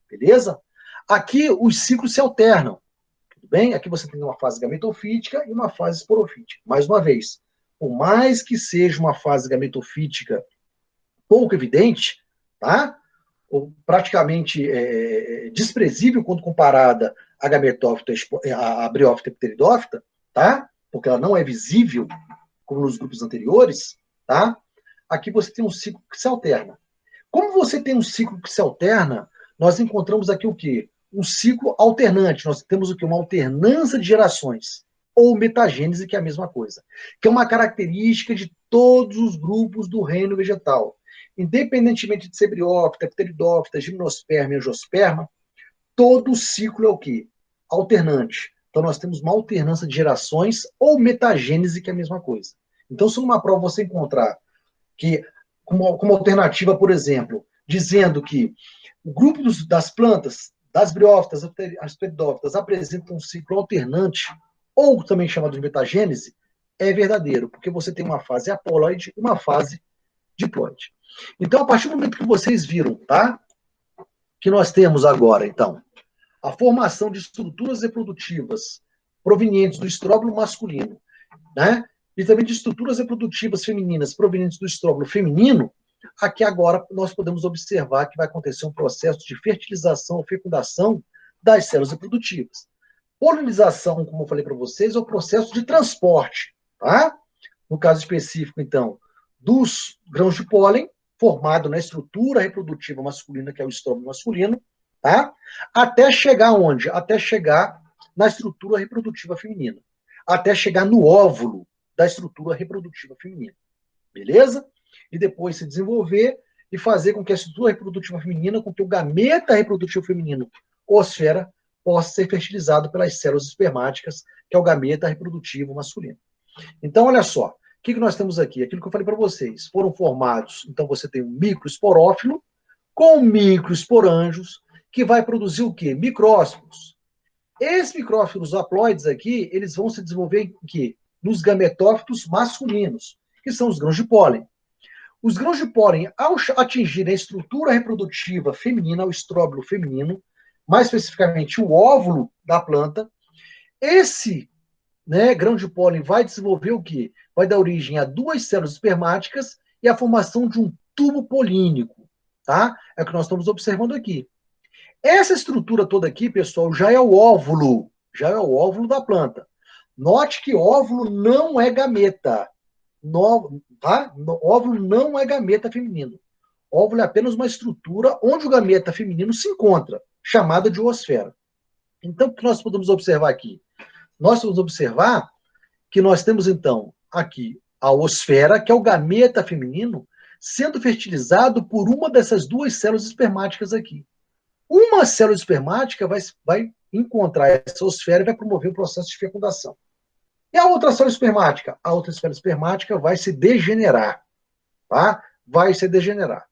Beleza? Aqui, os ciclos se alternam. Tudo bem? Aqui você tem uma fase gametofítica e uma fase esporofítica. Mais uma vez, por mais que seja uma fase gametofítica pouco evidente, tá? Ou praticamente desprezível quando comparada a gametófita, a briófita e pteridófita, tá? Porque ela não é visível, como nos grupos anteriores, tá? Aqui você tem um ciclo que se alterna. Como você tem um ciclo que se alterna, nós encontramos aqui o quê? Um ciclo alternante. Nós temos o quê? Uma alternância de gerações, ou metagênese, que é a mesma coisa, que é uma característica de todos os grupos do reino vegetal. Independentemente de ser briófita, pteridófita, gimnosperma e angiosperma, todo o ciclo é o quê? Alternante. Então, nós temos uma alternância de gerações ou metagênese, que é a mesma coisa. Então, se numa prova você encontrar que, como alternativa, por exemplo, dizendo que o grupo das plantas, das briófitas, as pteridófitas, apresentam um ciclo alternante, ou também chamado de metagênese, é verdadeiro, porque você tem uma fase haploide e uma fase diploide. Então, a partir do momento que vocês viram, tá? Que nós temos agora, então, a formação de estruturas reprodutivas provenientes do estróbilo masculino, né? E também de estruturas reprodutivas femininas provenientes do estróbilo feminino, aqui agora nós podemos observar que vai acontecer um processo de fertilização ou fecundação das células reprodutivas. Polinização, como eu falei para vocês, é o processo de transporte, tá? No caso específico, então, dos grãos de pólen, formado na estrutura reprodutiva masculina, que é o estróbilo masculino, tá? Até chegar onde? Até chegar na estrutura reprodutiva feminina. Até chegar no óvulo da estrutura reprodutiva feminina. Beleza? E depois se desenvolver e fazer com que a estrutura reprodutiva feminina, com que o gameta reprodutivo feminino, oosfera, possa ser fertilizado pelas células espermáticas, que é o gameta reprodutivo masculino. Então, olha só, o que nós temos aqui? Aquilo que eu falei para vocês. Foram formados, então você tem um microesporófilo com microesporângios, que vai produzir o quê? Micrófilos. Esses micrófilos haploides aqui, eles vão se desenvolver em quê? Nos gametófitos masculinos, que são os grãos de pólen. Os grãos de pólen, ao atingirem a estrutura reprodutiva feminina, o estróbilo feminino, mais especificamente o óvulo da planta, Esse, né, grão de pólen vai desenvolver o quê? Vai dar origem a duas células espermáticas e a formação de um tubo polínico, tá? É o que nós estamos observando aqui. Essa estrutura toda aqui, pessoal, já é o óvulo da planta. Note que óvulo não é gameta, tá? Óvulo não é gameta feminino. Óvulo é apenas uma estrutura onde o gameta feminino se encontra, chamada de oosfera. Então, o que nós podemos observar aqui? Nós vamos observar que nós temos, então, aqui a oosfera, que é o gameta feminino, sendo fertilizado por uma dessas duas células espermáticas aqui. Uma célula espermática vai encontrar essa oosfera e vai promover o processo de fecundação. E a outra célula espermática? A outra célula espermática vai se degenerar, tá? Vai se degenerar.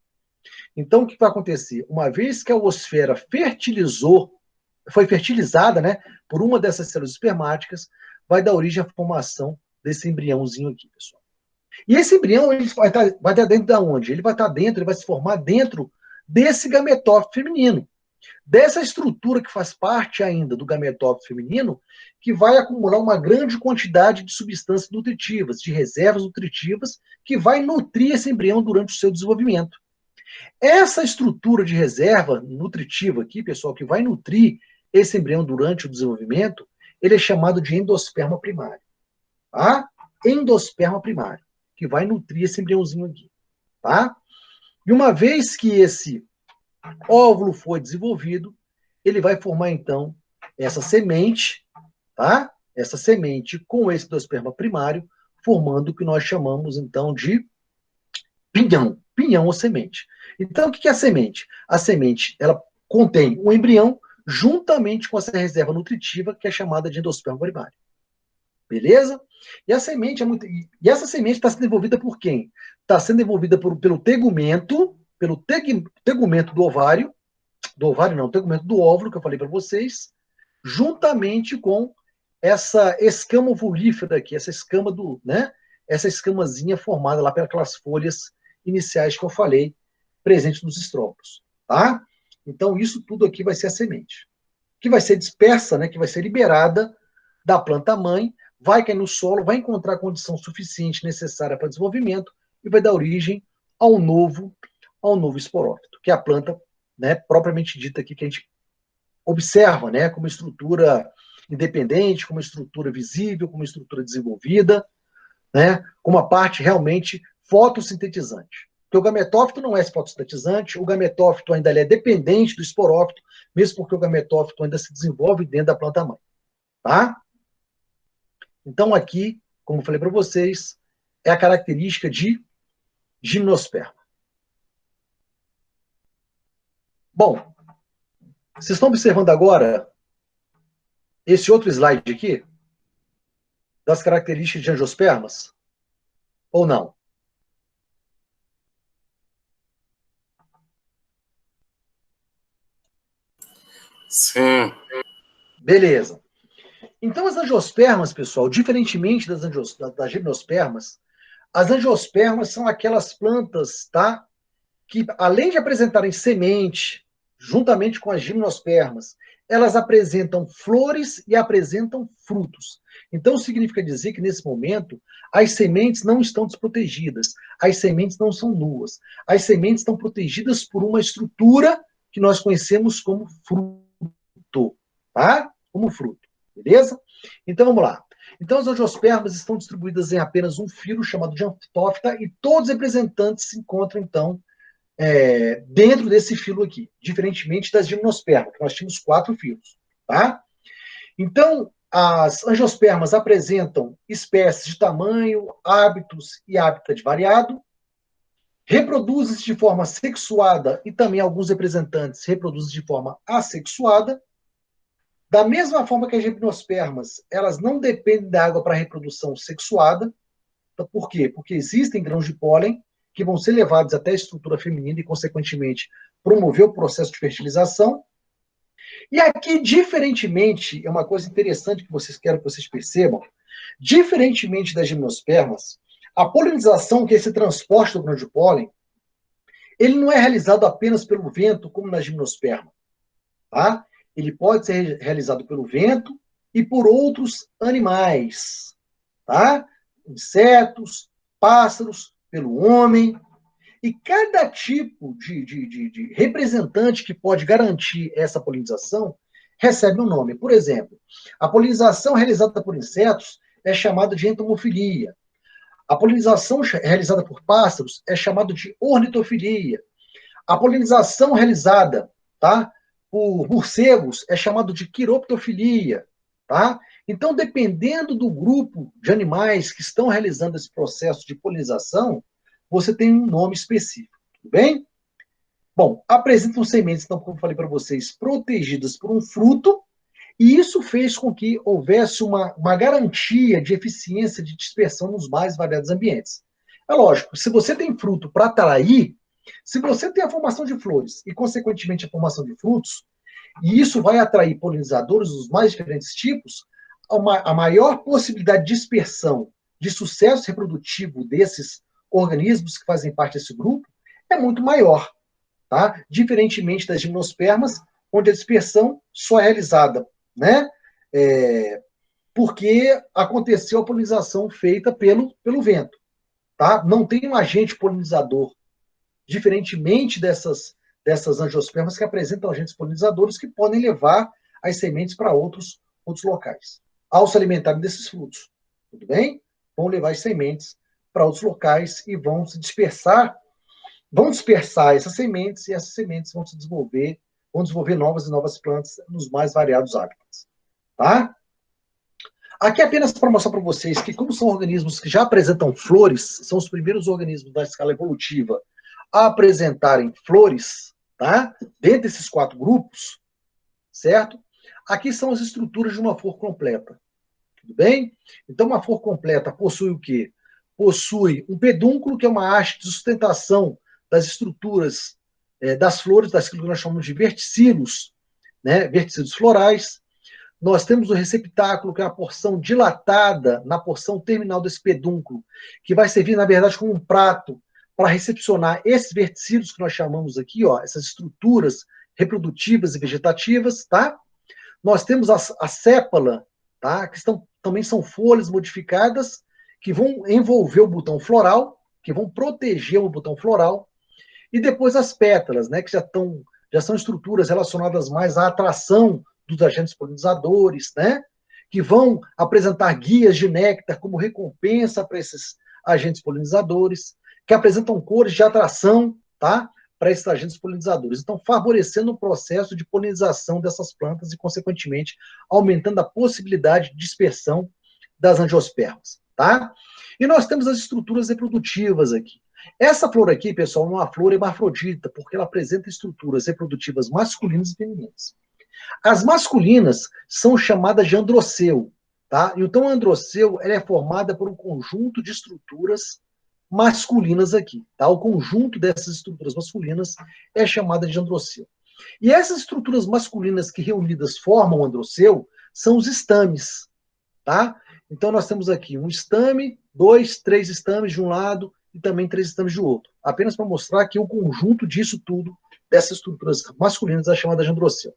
Então, o que vai acontecer? Uma vez que a oosfera foi fertilizada, né, por uma dessas células espermáticas, vai dar origem à formação desse embriãozinho aqui, pessoal. E esse embrião ele vai estar dentro de onde? Ele vai se formar dentro desse gametófito feminino. Dessa estrutura que faz parte ainda do gametófito feminino, que vai acumular uma grande quantidade de substâncias nutritivas, de reservas nutritivas, que vai nutrir esse embrião durante o seu desenvolvimento. Essa estrutura de reserva nutritiva aqui, pessoal, que vai nutrir esse embrião durante o desenvolvimento, ele é chamado de endosperma primário. Tá? Endosperma primário, que vai nutrir esse embriãozinho aqui. Tá? E uma vez que esse óvulo for desenvolvido, ele vai formar, então, essa semente, tá? Essa semente com esse endosperma primário, formando o que nós chamamos, então, de pinhão ou semente. Então, o que é a semente? A semente, ela contém um embrião juntamente com essa reserva nutritiva que é chamada de endosperma primário. Beleza? E a semente e essa semente está sendo envolvida por quem? Está sendo envolvida pelo tegumento tegumento do óvulo que eu falei para vocês, juntamente com essa escama ovulífera aqui, essa escama essa escamazinha formada lá pelas folhas iniciais que eu falei, presentes nos estróbilos, tá? Então, isso tudo aqui vai ser a semente, que vai ser dispersa, né, que vai ser liberada da planta-mãe, vai cair no solo, vai encontrar a condição suficiente necessária para desenvolvimento e vai dar origem ao novo esporófito, que é a planta, né, propriamente dita aqui, que a gente observa, né, como estrutura independente, como estrutura visível, como estrutura desenvolvida, né, como uma parte realmente fotossintetizante. Porque o gametófito não é fotossintetizante, o gametófito ainda é dependente do esporófito, mesmo porque o gametófito ainda se desenvolve dentro da planta-mãe. Tá? Então, aqui, como eu falei para vocês, é a característica de gimnosperma. Bom, vocês estão observando agora esse outro slide aqui, das características de angiospermas? Ou não? Sim. Beleza. Então, as angiospermas, pessoal, diferentemente das gimnospermas, as angiospermas são aquelas plantas, tá? Que, além de apresentarem semente, juntamente com as gimnospermas, elas apresentam flores e apresentam frutos. Então, significa dizer que, nesse momento, as sementes não estão desprotegidas, as sementes não são nuas, as sementes estão protegidas por uma estrutura que nós conhecemos como fruto, tá? Como fruto, beleza? Então, vamos lá. Então, as angiospermas estão distribuídas em apenas um filo, chamado de anfófita, e todos os representantes se encontram, então, dentro desse filo aqui, diferentemente das gimnospermas, que nós tínhamos 4 filos, tá? Então, as angiospermas apresentam espécies de tamanho, hábitos e hábitat variado, reproduzem-se de forma sexuada e também alguns representantes reproduzem de forma assexuada. Da mesma forma que as gimnospermas, elas não dependem da água para a reprodução sexuada. Por quê? Porque existem grãos de pólen que vão ser levados até a estrutura feminina e, consequentemente, promover o processo de fertilização. E aqui, diferentemente, é uma coisa interessante que quero que vocês percebam, diferentemente das gimnospermas, a polinização, que é esse transporte do grão de pólen, ele não é realizado apenas pelo vento, como na gimnosperma, tá? Ele pode ser realizado pelo vento, e por outros animais, tá? Insetos, pássaros, pelo homem. E cada tipo de representante que pode garantir essa polinização recebe um nome. Por exemplo, a polinização realizada por insetos é chamada de entomofilia. A polinização realizada por pássaros é chamada de ornitofilia. A polinização realizada, tá, por morcegos é chamada de quiroptofilia, tá? Então, dependendo do grupo de animais que estão realizando esse processo de polinização, você tem um nome específico, tudo bem? Bom, apresentam sementes, então, como eu falei para vocês, protegidas por um fruto, e isso fez com que houvesse uma garantia de eficiência de dispersão nos mais variados ambientes. É lógico, se você tem fruto para atrair, se você tem a formação de flores e, consequentemente, a formação de frutos, e isso vai atrair polinizadores dos mais diferentes tipos, a maior possibilidade de dispersão, de sucesso reprodutivo desses organismos que fazem parte desse grupo é muito maior, tá? Diferentemente das gimnospermas, onde a dispersão só é realizada, né? Porque aconteceu a polinização feita pelo vento, tá? Não tem um agente polinizador, diferentemente dessas angiospermas que apresentam agentes polinizadores que podem levar as sementes para outros locais. Ao se alimentarem desses frutos, tudo bem? Vão levar as sementes para outros locais e vão se dispersar, vão dispersar essas sementes, e essas sementes vão se desenvolver, vão desenvolver novas e novas plantas nos mais variados hábitats, tá? Aqui apenas para mostrar para vocês que, como são organismos que já apresentam flores, são os primeiros organismos da escala evolutiva a apresentarem flores, tá? Dentro desses 4 grupos, certo? Aqui são as estruturas de uma flor completa, tudo bem? Então, uma flor completa possui o quê? Possui um pedúnculo, que é uma haste de sustentação das estruturas das flores, daquilo que nós chamamos de verticilos, né? Verticilos florais. Nós temos o receptáculo, que é a porção dilatada na porção terminal desse pedúnculo, que vai servir, na verdade, como um prato para recepcionar esses verticilos que nós chamamos aqui, ó, essas estruturas reprodutivas e vegetativas, tá? Nós temos a sépala, tá? Que também são folhas modificadas que vão envolver o botão floral, que vão proteger o botão floral, e depois as pétalas, né? Que já são estruturas relacionadas mais à atração dos agentes polinizadores, né? Que vão apresentar guias de néctar como recompensa para esses agentes polinizadores, que apresentam cores de atração, tá? Para esses agentes polinizadores. Então, favorecendo o processo de polinização dessas plantas e, consequentemente, aumentando a possibilidade de dispersão das angiospermas, tá? E nós temos as estruturas reprodutivas aqui. Essa flor aqui, pessoal, é uma flor hermafrodita, porque ela apresenta estruturas reprodutivas masculinas e femininas. As masculinas são chamadas de androceu, tá? Então, a androceu ela é formada por um conjunto de estruturas masculinas aqui, tá? O conjunto dessas estruturas masculinas é chamada de androceu. E essas estruturas masculinas que reunidas formam o androceu são os estames, tá? Então, nós temos aqui um estame, 2, 3 estames de um lado e também 3 estames do outro. Apenas para mostrar que o conjunto disso tudo, dessas estruturas masculinas, é chamada de androceu.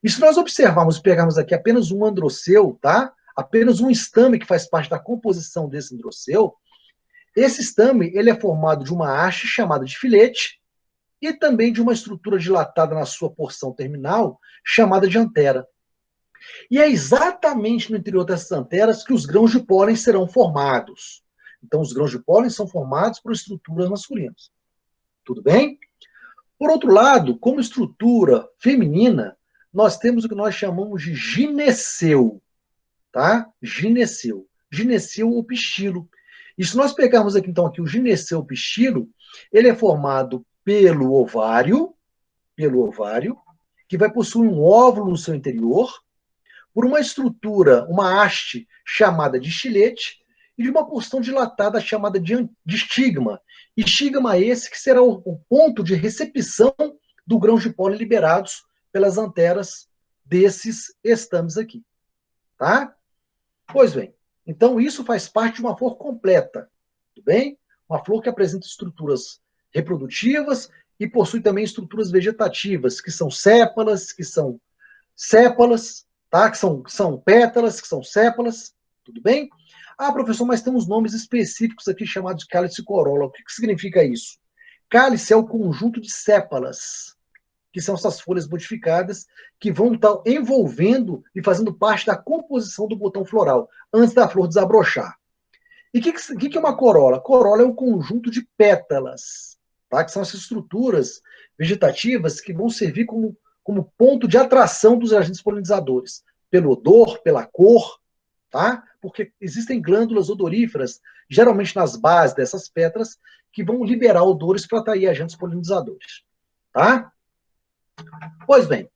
E se nós observarmos e pegarmos aqui apenas um androceu, tá? Apenas um estame que faz parte da composição desse androceu, esse estame ele é formado de uma haste chamada de filete e também de uma estrutura dilatada na sua porção terminal chamada de antera. E é exatamente no interior dessas anteras que os grãos de pólen serão formados. Então, os grãos de pólen são formados por estruturas masculinas. Tudo bem? Por outro lado, como estrutura feminina, nós temos o que nós chamamos de gineceu, tá? Gineceu. Gineceu ou pistilo. E se nós pegarmos aqui, então, aqui o gineceu ou pistilo, ele é formado pelo ovário, que vai possuir um óvulo no seu interior, por uma estrutura, uma haste chamada de estilete, e de uma porção dilatada chamada de estigma. Estigma esse que será o ponto de recepção do grão de pólen liberados pelas anteras desses estames aqui. Tá? Pois bem, então isso faz parte de uma flor completa, tudo bem? Uma flor que apresenta estruturas reprodutivas e possui também estruturas vegetativas, que são sépalas, tá? Que são pétalas, que são sépalas, tudo bem? Ah, professor, mas tem uns nomes específicos aqui chamados de cálice e corola. O que significa isso? Cálice é o conjunto de sépalas, que são essas folhas modificadas, que vão estar envolvendo e fazendo parte da composição do botão floral, antes da flor desabrochar. E o que é uma corola? Corola é um conjunto de pétalas, tá? Que são essas estruturas vegetativas que vão servir como ponto de atração dos agentes polinizadores, pelo odor, pela cor, tá? Porque existem glândulas odoríferas, geralmente nas bases dessas pétalas, que vão liberar odores para atrair agentes polinizadores, tá? Pois bem,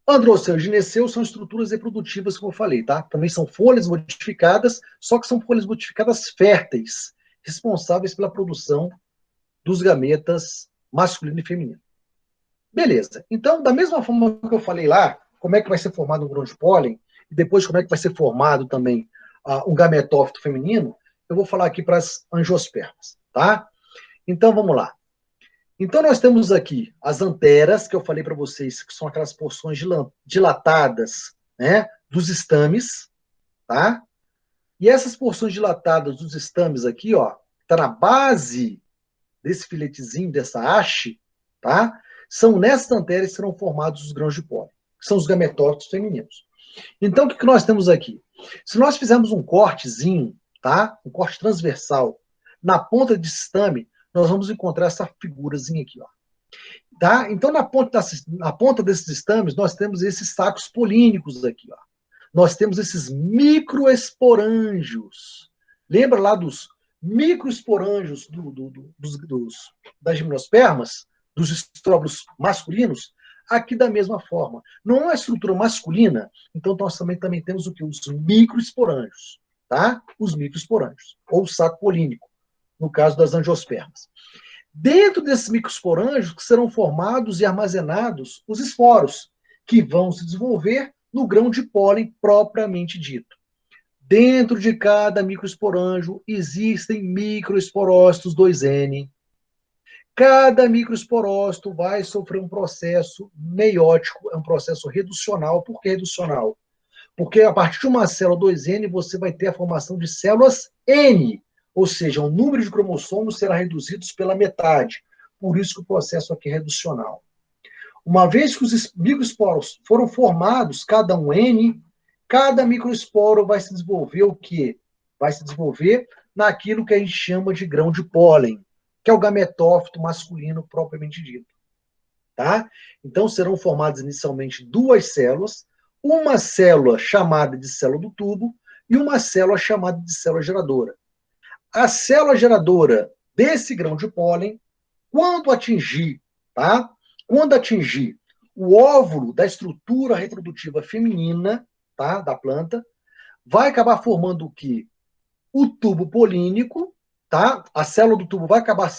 androceu e gineceu são estruturas reprodutivas, como eu falei, tá? Também são folhas modificadas, só que são folhas modificadas férteis, responsáveis pela produção dos gametas masculino e feminino. Beleza. Então, da mesma forma que eu falei lá, como é que vai ser formado um grão de pólen, e depois como é que vai ser formado também um gametófito feminino, eu vou falar aqui para as angiospermas, tá? Então, vamos lá. Então, nós temos aqui as anteras, que eu falei para vocês, que são aquelas porções dilatadas, né, dos estames, tá? E essas porções dilatadas dos estames aqui, ó, tá na base desse filetezinho, dessa haste, tá? São nessas anteras que serão formados os grãos de pólen, que são os gametófitos femininos. Então, o que nós temos aqui? Se nós fizermos um cortezinho, tá? Um corte transversal, na ponta de estame, nós vamos encontrar essa figurazinha aqui, ó. Tá? Então, na ponta desses estames, nós temos esses sacos polínicos aqui, ó. Nós temos esses microesporângios. Lembra lá dos microesporângios das gimnospermas, dos estróbilos masculinos? Aqui da mesma forma. Não é uma estrutura masculina, então nós também temos o quê? Os microesporângios, tá? Os microesporângios, ou o saco polínico, no caso das angiospermas. Dentro desses microesporângios que serão formados e armazenados os esporos, que vão se desenvolver no grão de pólen propriamente dito. Dentro de cada microesporângio existem microesporócitos 2N. Cada microesporócito vai sofrer um processo meiótico, é um processo reducional. Por que reducional? Porque a partir de uma célula 2N você vai ter a formação de células N, ou seja, o número de cromossomos será reduzido pela metade. Por isso que o processo aqui é reducional. Uma vez que os microesporos foram formados, cada um N, cada microesporo vai se desenvolver o quê? Vai se desenvolver naquilo que a gente chama de grão de pólen, que é o gametófito masculino propriamente dito. Tá? Então serão formadas inicialmente duas células, uma célula chamada de célula do tubo e uma célula chamada de célula geradora. A célula geradora desse grão de pólen, quando atingir, tá? Quando atingir o óvulo da estrutura reprodutiva feminina, tá? Da planta, vai acabar formando o quê? O tubo polínico, tá? A célula do tubo vai acabar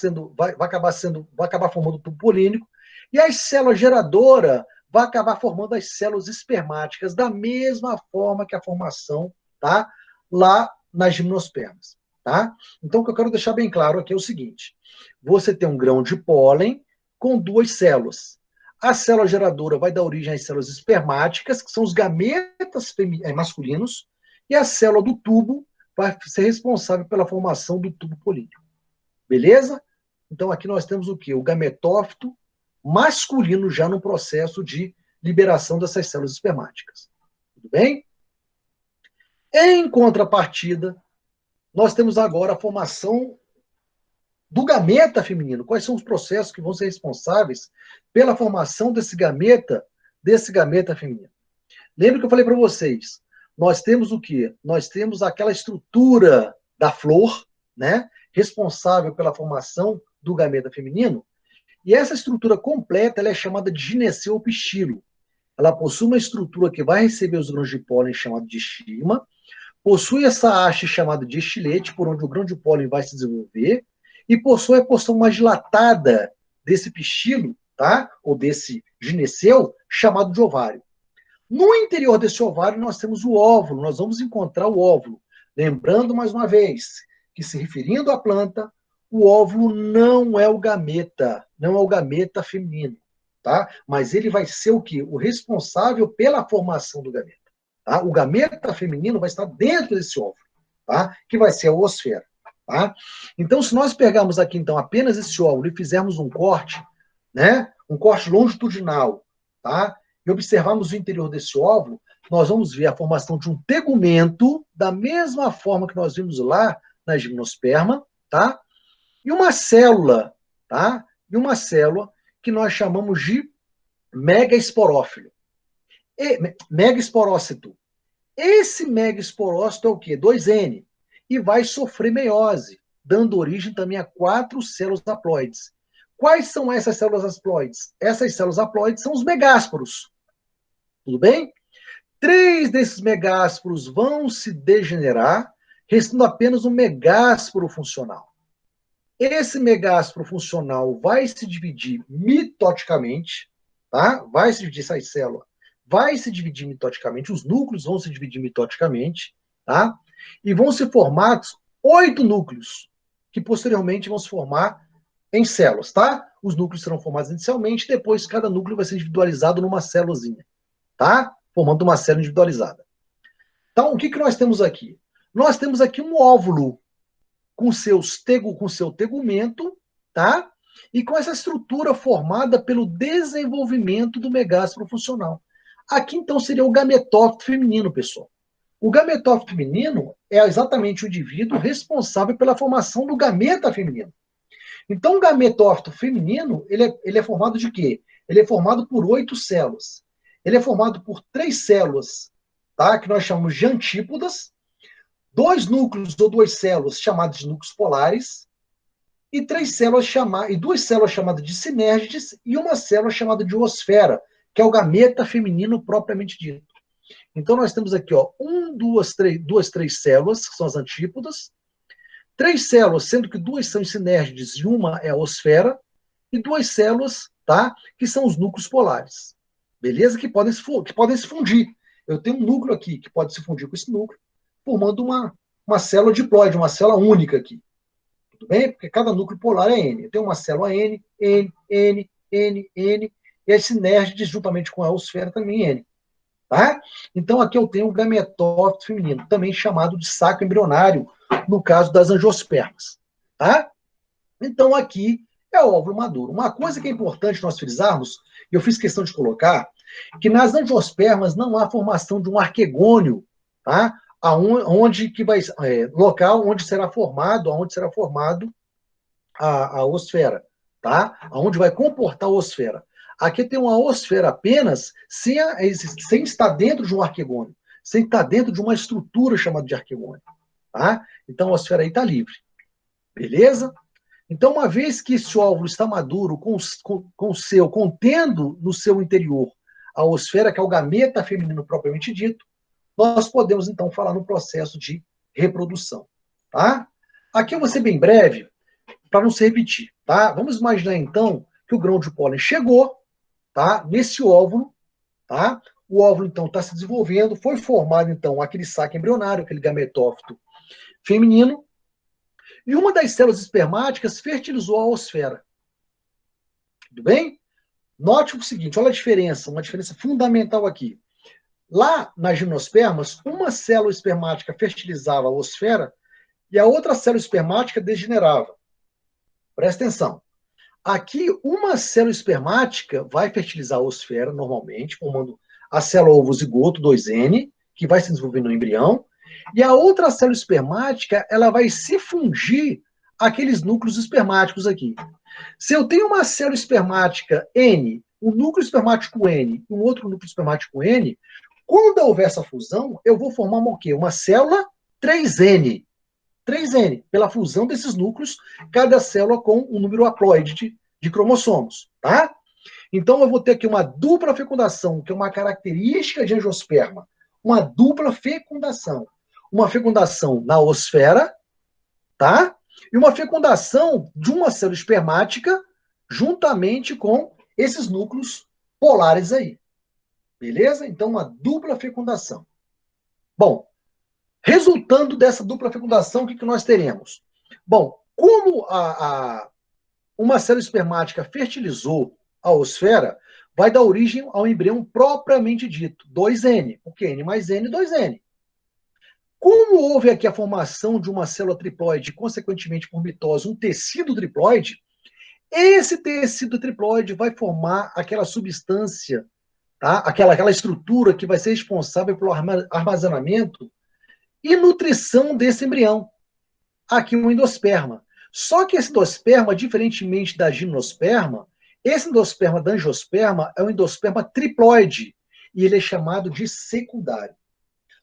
formando o tubo polínico, e a célula geradora vai acabar formando as células espermáticas, da mesma forma que a formação, tá? Lá nas gimnospermas. Tá? Então, o que eu quero deixar bem claro aqui é o seguinte: você tem um grão de pólen com duas células. A célula geradora vai dar origem às células espermáticas, que são os gametas masculinos, e a célula do tubo vai ser responsável pela formação do tubo polínico. Beleza? Então, aqui nós temos o quê? O gametófito masculino já no processo de liberação dessas células espermáticas. Tudo bem? Em contrapartida, nós temos agora a formação do gameta feminino. Quais são os processos que vão ser responsáveis pela formação desse gameta feminino? Lembra que eu falei para vocês, nós temos o quê? Nós temos aquela estrutura da flor, né, responsável pela formação do gameta feminino, e essa estrutura completa ela é chamada de gineceu ou pistilo. Ela possui uma estrutura que vai receber os grãos de pólen chamado de estigma, possui essa haste chamada de estilete, por onde o grão de pólen vai se desenvolver, e possui a porção mais dilatada desse pistilo, tá? Ou desse gineceu, chamado de ovário. No interior desse ovário, nós temos o óvulo, nós vamos encontrar o óvulo. Lembrando, mais uma vez, que se referindo à planta, o óvulo não é o gameta feminino, tá? Mas ele vai ser o quê? O responsável pela formação do gameta. Tá? O gameta feminino vai estar dentro desse óvulo, tá? Que vai ser a oosfera. Tá? Então, se nós pegarmos aqui, então, apenas esse óvulo e fizermos um corte, né? Um corte longitudinal, tá? E observarmos o interior desse óvulo, nós vamos ver a formação de um tegumento, da mesma forma que nós vimos lá na gimnosperma, tá? E uma célula, tá? E uma célula que nós chamamos de megaesporófilo. Megaesporócito. Esse megaesporócito é o quê? 2N. E vai sofrer meiose, dando origem também a 4 células haploides. Quais são essas células haploides? Essas células haploides são os megásporos. Tudo bem? 3 desses megásporos vão se degenerar, restando apenas um megásporo funcional. Esse megásporo funcional vai se dividir mitoticamente, tá? Vai se dividir essa célula, vai se dividir mitoticamente, os núcleos vão se dividir mitoticamente, tá? E vão se formar 8 núcleos, que posteriormente vão se formar em células, tá? Os núcleos serão formados inicialmente, depois cada núcleo vai ser individualizado numa célulazinha, tá? Formando uma célula individualizada. Então, o que nós temos aqui? Nós temos aqui um óvulo com seu tegumento, tá? E com essa estrutura formada pelo desenvolvimento do megásporo funcional. Aqui, então, seria o gametófito feminino, pessoal. O gametófito feminino é exatamente o indivíduo responsável pela formação do gameta feminino. Então, o gametófito feminino, ele é formado de quê? Ele é formado por 8 células. Ele é formado por 3 células, tá? Que nós chamamos de antípodas, 2 núcleos ou 2 células chamadas de núcleos polares, e 2 células chamadas de sinérgides, e uma célula chamada de oosfera, que é o gameta feminino propriamente dito. Então, nós temos aqui, ó, 3 células, que são as antípodas, 3 células, sendo que 2 são sinérgides e uma é a oosfera, e 2 células, tá, que são os núcleos polares. Beleza? Que podem se fundir. Eu tenho um núcleo aqui que pode se fundir com esse núcleo, formando uma célula diploide, uma célula única aqui. Tudo bem? Porque cada núcleo polar é N. Eu tenho uma célula N, N, N, N, N, e as sinérgides, juntamente com a oosfera, também N. Tá? Então, aqui eu tenho o gametófito feminino, também chamado de saco embrionário, no caso das angiospermas. Tá? Então, aqui é o óvulo maduro. Uma coisa que é importante nós frisarmos, e eu fiz questão de colocar, que nas angiospermas não há formação de um arquegônio, tá? Local onde será formado a oosfera, tá? Onde vai comportar a oosfera. Aqui tem uma oosfera apenas sem estar dentro de um arquegônio, sem estar dentro de uma estrutura chamada de arquegônio, tá? Então a oosfera aí está livre. Beleza? Então, uma vez que esse óvulo está maduro, contendo no seu interior a oosfera, que é o gameta feminino propriamente dito, nós podemos, então, falar no processo de reprodução. Tá? Aqui eu vou ser bem breve, para não se repetir. Tá? Vamos imaginar, então, que o grão de pólen chegou, tá? Nesse óvulo, tá? O óvulo, então, está se desenvolvendo, foi formado, então, aquele saco embrionário, aquele gametófito feminino, e uma das células espermáticas fertilizou a oosfera. Tudo bem? Note o seguinte, olha a diferença, uma diferença fundamental aqui. Lá nas gimnospermas, uma célula espermática fertilizava a oosfera e a outra célula espermática degenerava. Presta atenção. Aqui, uma célula espermática vai fertilizar a oosfera normalmente, formando a célula ovozigoto 2N, que vai se desenvolver no embrião, e a outra célula espermática, ela vai se fundir àqueles núcleos espermáticos aqui. Se eu tenho uma célula espermática N, um núcleo espermático N e um outro núcleo espermático N, quando houver essa fusão, eu vou formar o quê? Uma célula 3N. 3N, pela fusão desses núcleos, cada célula com um número haploide de cromossomos, tá? Então, eu vou ter aqui uma dupla fecundação, que é uma característica de angiosperma. Uma dupla fecundação. Uma fecundação na oosfera, tá? E uma fecundação de uma célula espermática juntamente com esses núcleos polares aí. Beleza? Então, uma dupla fecundação. Bom, resultando dessa dupla fecundação, o que nós teremos? Bom, como uma célula espermática fertilizou a oosfera, vai dar origem ao embrião propriamente dito, 2N, porque N mais N, 2N. Como houve aqui a formação de uma célula triploide, consequentemente por mitose, um tecido triploide, esse tecido triploide vai formar aquela substância, tá? aquela estrutura que vai ser responsável pelo armazenamento e nutrição desse embrião. Aqui um endosperma. Só que esse endosperma, diferentemente da gimnosperma, esse endosperma da angiosperma é um endosperma triploide e ele é chamado de secundário.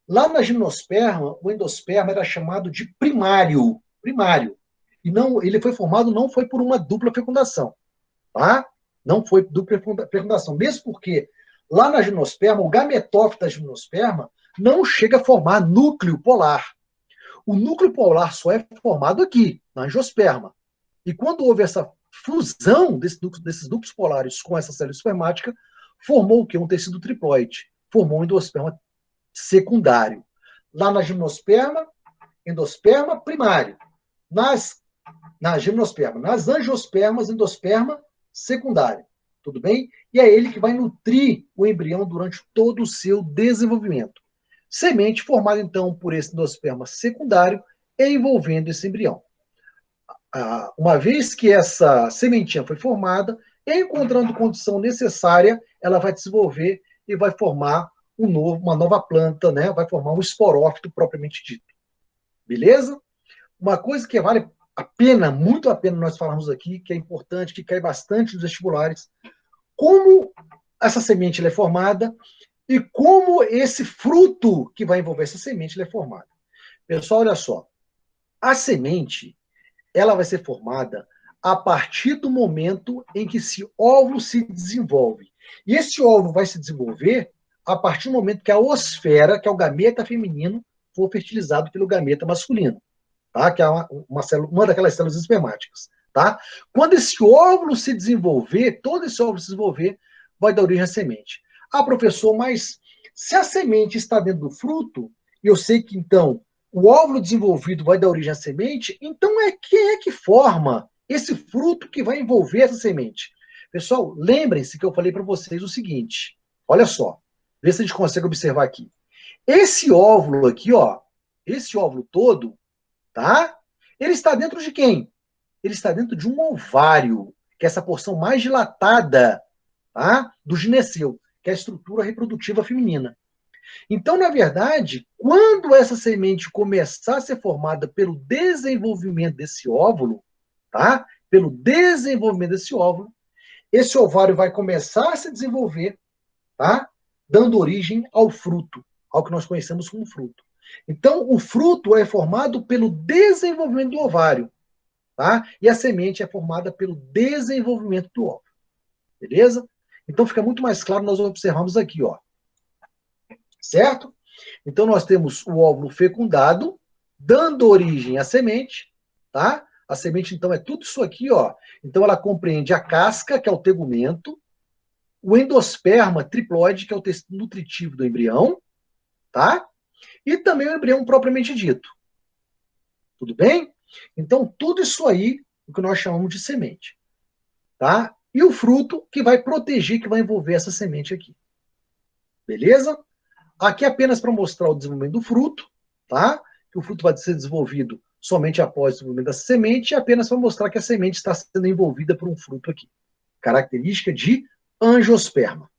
Lá na gimnosperma, o endosperma era chamado de primário. E não, ele foi formado não foi por uma dupla fecundação, tá? Não foi dupla fecundação, mesmo porque lá na gimnosperma, o gametófito da gimnosperma não chega a formar núcleo polar. O núcleo polar só é formado aqui, na angiosperma. E quando houve essa fusão desses núcleos polares com essa célula espermática, formou o quê? Um tecido triploide. Formou um endosperma secundário. Lá na gimnosperma, endosperma primário. Na gimnosperma. Nas angiospermas, endosperma secundário. Tudo bem? E é ele que vai nutrir o embrião durante todo o seu desenvolvimento. Semente formada, então, por esse endosperma secundário, envolvendo esse embrião. Uma vez que essa sementinha foi formada, encontrando condição necessária, ela vai desenvolver e vai formar uma nova planta, né? Vai formar um esporófito propriamente dito. Beleza? Uma coisa que vale a pena, muito a pena nós falarmos aqui, que é importante, que cai bastante nos vestibulares, como essa semente é formada e como esse fruto que vai envolver essa semente é formado. Pessoal, olha só. A semente, ela vai ser formada a partir do momento em que esse óvulo se desenvolve. E esse óvulo vai se desenvolver a partir do momento que a osfera, que é o gameta feminino, for fertilizado pelo gameta masculino, tá? Que é uma daquelas células espermáticas. Tá? Quando esse óvulo se desenvolver, todo esse óvulo se desenvolver, vai dar origem à semente. Ah, professor, mas se a semente está dentro do fruto, e eu sei que então o óvulo desenvolvido vai dar origem à semente, então quem é que forma esse fruto que vai envolver essa semente? Pessoal, lembrem-se que eu falei para vocês o seguinte, olha só, vê se a gente consegue observar aqui. Esse óvulo aqui, ó, esse óvulo todo, tá? Ele está dentro de quem? Ele está dentro de um ovário, que é essa porção mais dilatada, tá? Do gineceu, que é a estrutura reprodutiva feminina. Então, na verdade, quando essa semente começar a ser formada pelo desenvolvimento desse óvulo, tá? Pelo desenvolvimento desse óvulo, esse ovário vai começar a se desenvolver, tá? Dando origem ao fruto, ao que nós conhecemos como fruto. Então, o fruto é formado pelo desenvolvimento do ovário, tá? E a semente é formada pelo desenvolvimento do óvulo. Beleza? Então, fica muito mais claro nós observamos aqui, ó. Certo? Então, nós temos o óvulo fecundado, dando origem à semente, tá? A semente, então, é tudo isso aqui, ó. Então, ela compreende a casca, que é o tegumento, o endosperma triploide, que é o tecido nutritivo do embrião, tá? E também o embrião propriamente dito. Tudo bem? Então, tudo isso aí, o que nós chamamos de semente, tá? E o fruto que vai proteger, que vai envolver essa semente aqui. Beleza? Aqui apenas para mostrar o desenvolvimento do fruto, tá? Que o fruto vai ser desenvolvido somente após o desenvolvimento da semente, e apenas para mostrar que a semente está sendo envolvida por um fruto aqui. Característica de angiosperma.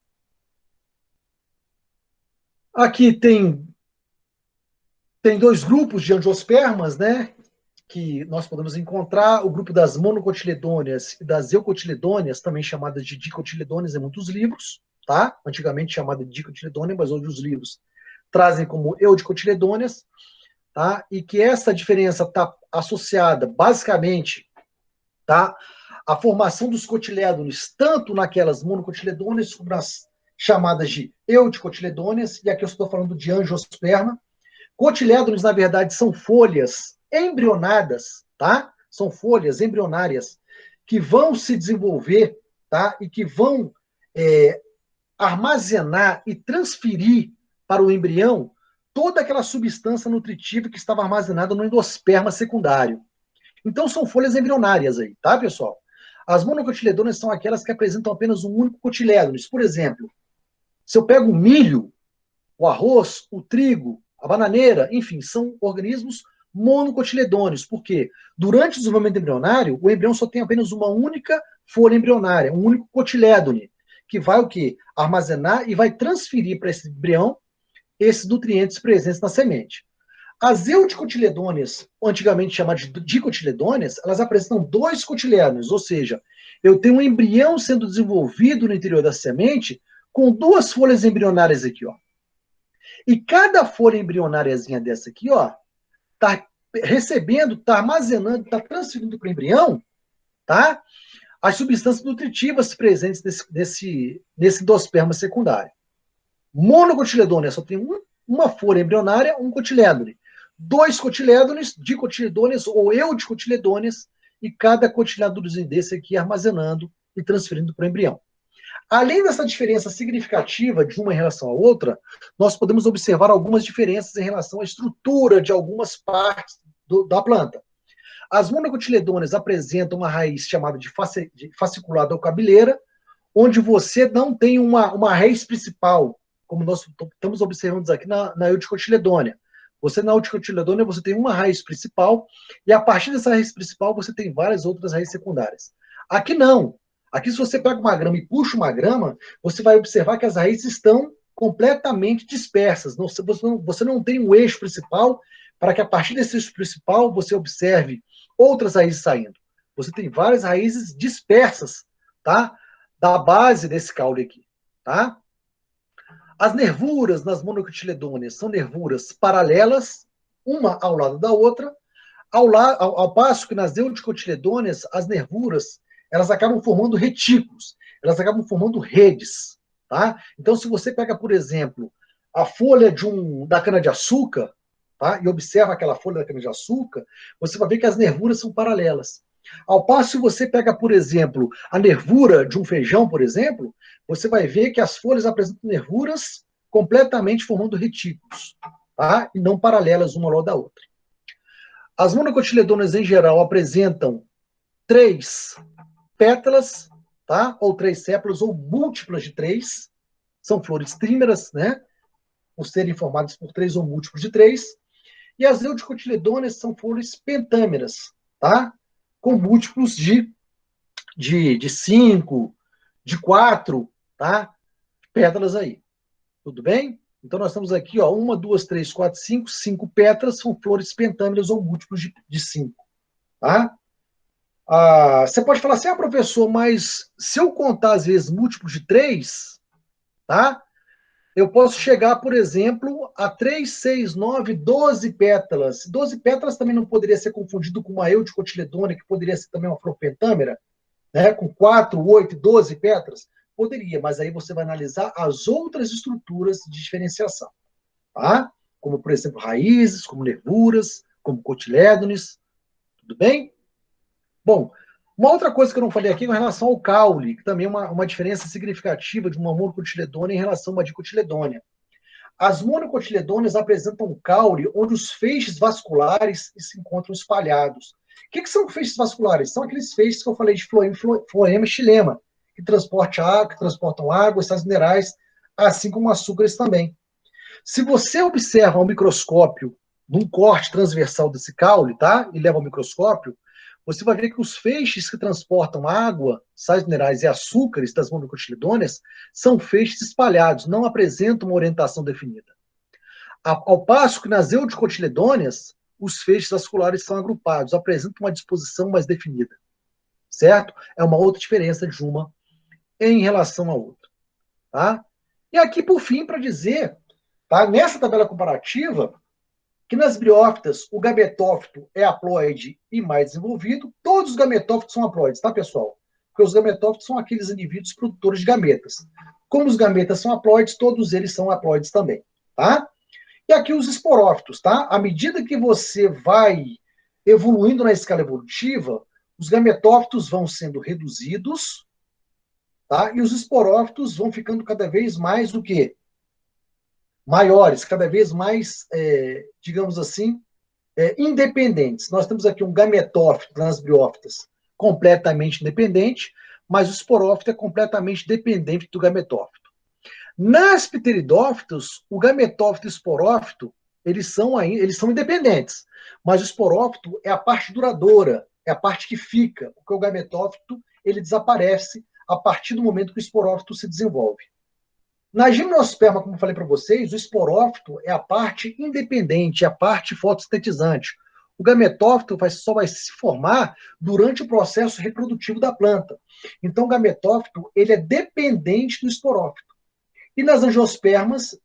Aqui tem dois grupos de angiospermas, né? Que nós podemos encontrar, o grupo das monocotiledôneas e das eucotiledôneas, também chamadas de dicotiledôneas em muitos livros, tá? Antigamente chamada de dicotiledônea, mas hoje os livros trazem como eudicotiledôneas, tá? E que essa diferença está associada, basicamente, tá? À formação dos cotilédones, tanto naquelas monocotiledôneas como nas chamadas de eudicotiledôneas, e aqui eu estou falando de angiosperma. Cotilédones, na verdade, são folhas embrionadas, tá? São folhas embrionárias que vão se desenvolver, tá? E que vão armazenar e transferir para o embrião toda aquela substância nutritiva que estava armazenada no endosperma secundário. Então, são folhas embrionárias aí, tá, pessoal? As monocotiledôneas são aquelas que apresentam apenas um único cotilédone. Por exemplo, se eu pego o milho, o arroz, o trigo, a bananeira, enfim, são organismos monocotiledôneos. Por quê? Durante o desenvolvimento embrionário, o embrião só tem apenas uma única folha embrionária, um único cotilédone, que vai o quê? Armazenar e vai transferir para esse embrião esses nutrientes presentes na semente. As eudicotiledôneas, antigamente chamadas de dicotiledôneas, elas apresentam 2 cotilédones, ou seja, eu tenho um embrião sendo desenvolvido no interior da semente com 2 folhas embrionárias aqui, ó. E cada folha embrionáriazinha dessa aqui, ó, tá recebendo, tá armazenando, tá transferindo para o embrião, tá? As substâncias nutritivas presentes nesse endosperma secundário. Monocotiledônea só tem uma folha embrionária, um cotilédone. 2 cotilédones, dicotiledôneas ou eudicotiledôneas, e cada cotilédonezinho desse aqui armazenando e transferindo para o embrião. Além dessa diferença significativa de uma em relação à outra, nós podemos observar algumas diferenças em relação à estrutura de algumas partes da planta. As monocotiledôneas apresentam uma raiz chamada de fasciculada ou cabeleira, onde você não tem uma raiz principal, como nós estamos observando aqui na eudicotiledônea. Você, na eudicotiledônea, você tem uma raiz principal, e a partir dessa raiz principal, você tem várias outras raízes secundárias. Aqui não. Aqui, se você pega uma grama e puxa uma grama, você vai observar que as raízes estão completamente dispersas. Você não tem um eixo principal para que, a partir desse eixo principal, você observe outras raízes saindo. Você tem várias raízes dispersas, tá? Da base desse caule aqui, tá? As nervuras nas monocotiledôneas são nervuras paralelas, uma ao lado da outra, ao passo que nas eudicotiledôneas, as nervuras, elas acabam formando retículos, elas acabam formando redes, tá? Então, se você pega, por exemplo, a folha da cana-de-açúcar, tá? E observa aquela folha da cana-de-açúcar, você vai ver que as nervuras são paralelas. Ao passo que você pega, por exemplo, a nervura de um feijão, por exemplo, você vai ver que as folhas apresentam nervuras completamente formando retículos, tá? E não paralelas uma ao lado da outra. As monocotiledôneas, em geral, apresentam 3 pétalas, tá? Ou 3 sépalas, ou múltiplas de 3. São flores trímeras, né? Por serem formadas por 3 ou múltiplos de 3. E as eudicotiledôneas são flores pentâmeras, tá? Com múltiplos de 5, de 4, tá? Pétalas aí. Tudo bem? Então, nós estamos aqui, ó, 1, 2, 3, 4, 5 pétalas, são flores pentâmeras ou múltiplos de 5, tá? Você pode falar assim, professor, mas se eu contar, às vezes, múltiplos de 3, tá? Eu posso chegar, por exemplo, a 3, 6, 9, 12 pétalas. 12 pétalas também não poderia ser confundido com uma eudicotiledônea, que poderia ser também uma flor pentâmera, né? Com 4, 8, 12 pétalas? Poderia, mas aí você vai analisar as outras estruturas de diferenciação, tá? Como, por exemplo, raízes, como nervuras, como cotilédones, tudo bem? Bom, uma outra coisa que eu não falei aqui é com relação ao caule, que também é uma diferença significativa de uma monocotiledônea em relação a uma dicotiledônea. As monocotiledôneas apresentam um caule onde os feixes vasculares se encontram espalhados. O que são feixes vasculares? São aqueles feixes que eu falei de floema e xilema, que transportam água, sais minerais, assim como açúcares também. Se você observa ao microscópio, num corte transversal desse caule, tá? E leva ao microscópio, você vai ver que os feixes que transportam água, sais minerais e açúcares das monocotiledôneas são feixes espalhados, não apresentam uma orientação definida. Ao passo que nas eudicotiledôneas, os feixes vasculares são agrupados, apresentam uma disposição mais definida, certo? É uma outra diferença de uma em relação à outra, tá? E aqui, por fim, para dizer, tá? Nessa tabela comparativa, que nas briófitas o gametófito é haploide e mais desenvolvido, todos os gametófitos são haploides, tá, pessoal? Porque os gametófitos são aqueles indivíduos produtores de gametas. Como os gametas são haploides, todos eles são haploides também, tá? E aqui os esporófitos, tá? À medida que você vai evoluindo na escala evolutiva, os gametófitos vão sendo reduzidos, tá? E os esporófitos vão ficando cada vez mais o quê? Maiores, cada vez mais, digamos assim, independentes. Nós temos aqui um gametófito nas briófitas completamente independente, mas o esporófito é completamente dependente do gametófito. Nas pteridófitos, o gametófito e o esporófito, eles são independentes, mas o esporófito é a parte duradoura, é a parte que fica, porque o gametófito ele desaparece a partir do momento que o esporófito se desenvolve. Na gimnosperma, como eu falei para vocês, o esporófito é a parte independente, é a parte fotossintetizante. O gametófito só vai se formar durante o processo reprodutivo da planta. Então, o gametófito ele é dependente do esporófito. E nas angiospermas,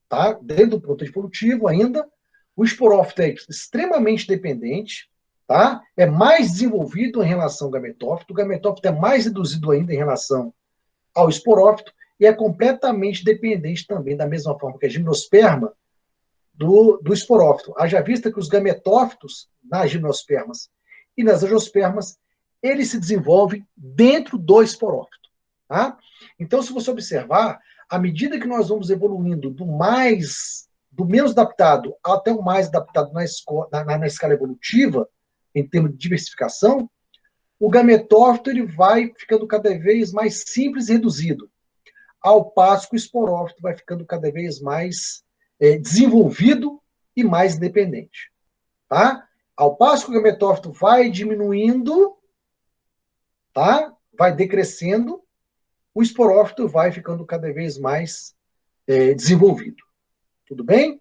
tá, dentro do processo reprodutivo ainda, o esporófito é extremamente dependente, tá? É mais desenvolvido em relação ao gametófito. O gametófito é mais reduzido ainda em relação ao esporófito e é completamente dependente também, da mesma forma que a gimnosperma, do esporófito. Haja vista que os gametófitos, nas gimnospermas e nas angiospermas, eles se desenvolvem dentro do esporófito. Tá? Então, se você observar, à medida que nós vamos evoluindo do menos adaptado até o mais adaptado na escala evolutiva, em termos de diversificação, o gametófito ele vai ficando cada vez mais simples e reduzido, ao passo que o esporófito vai ficando cada vez mais desenvolvido e mais independente. Tá? Ao passo que o gametófito vai diminuindo, tá? Vai decrescendo, o esporófito vai ficando cada vez mais desenvolvido. Tudo bem?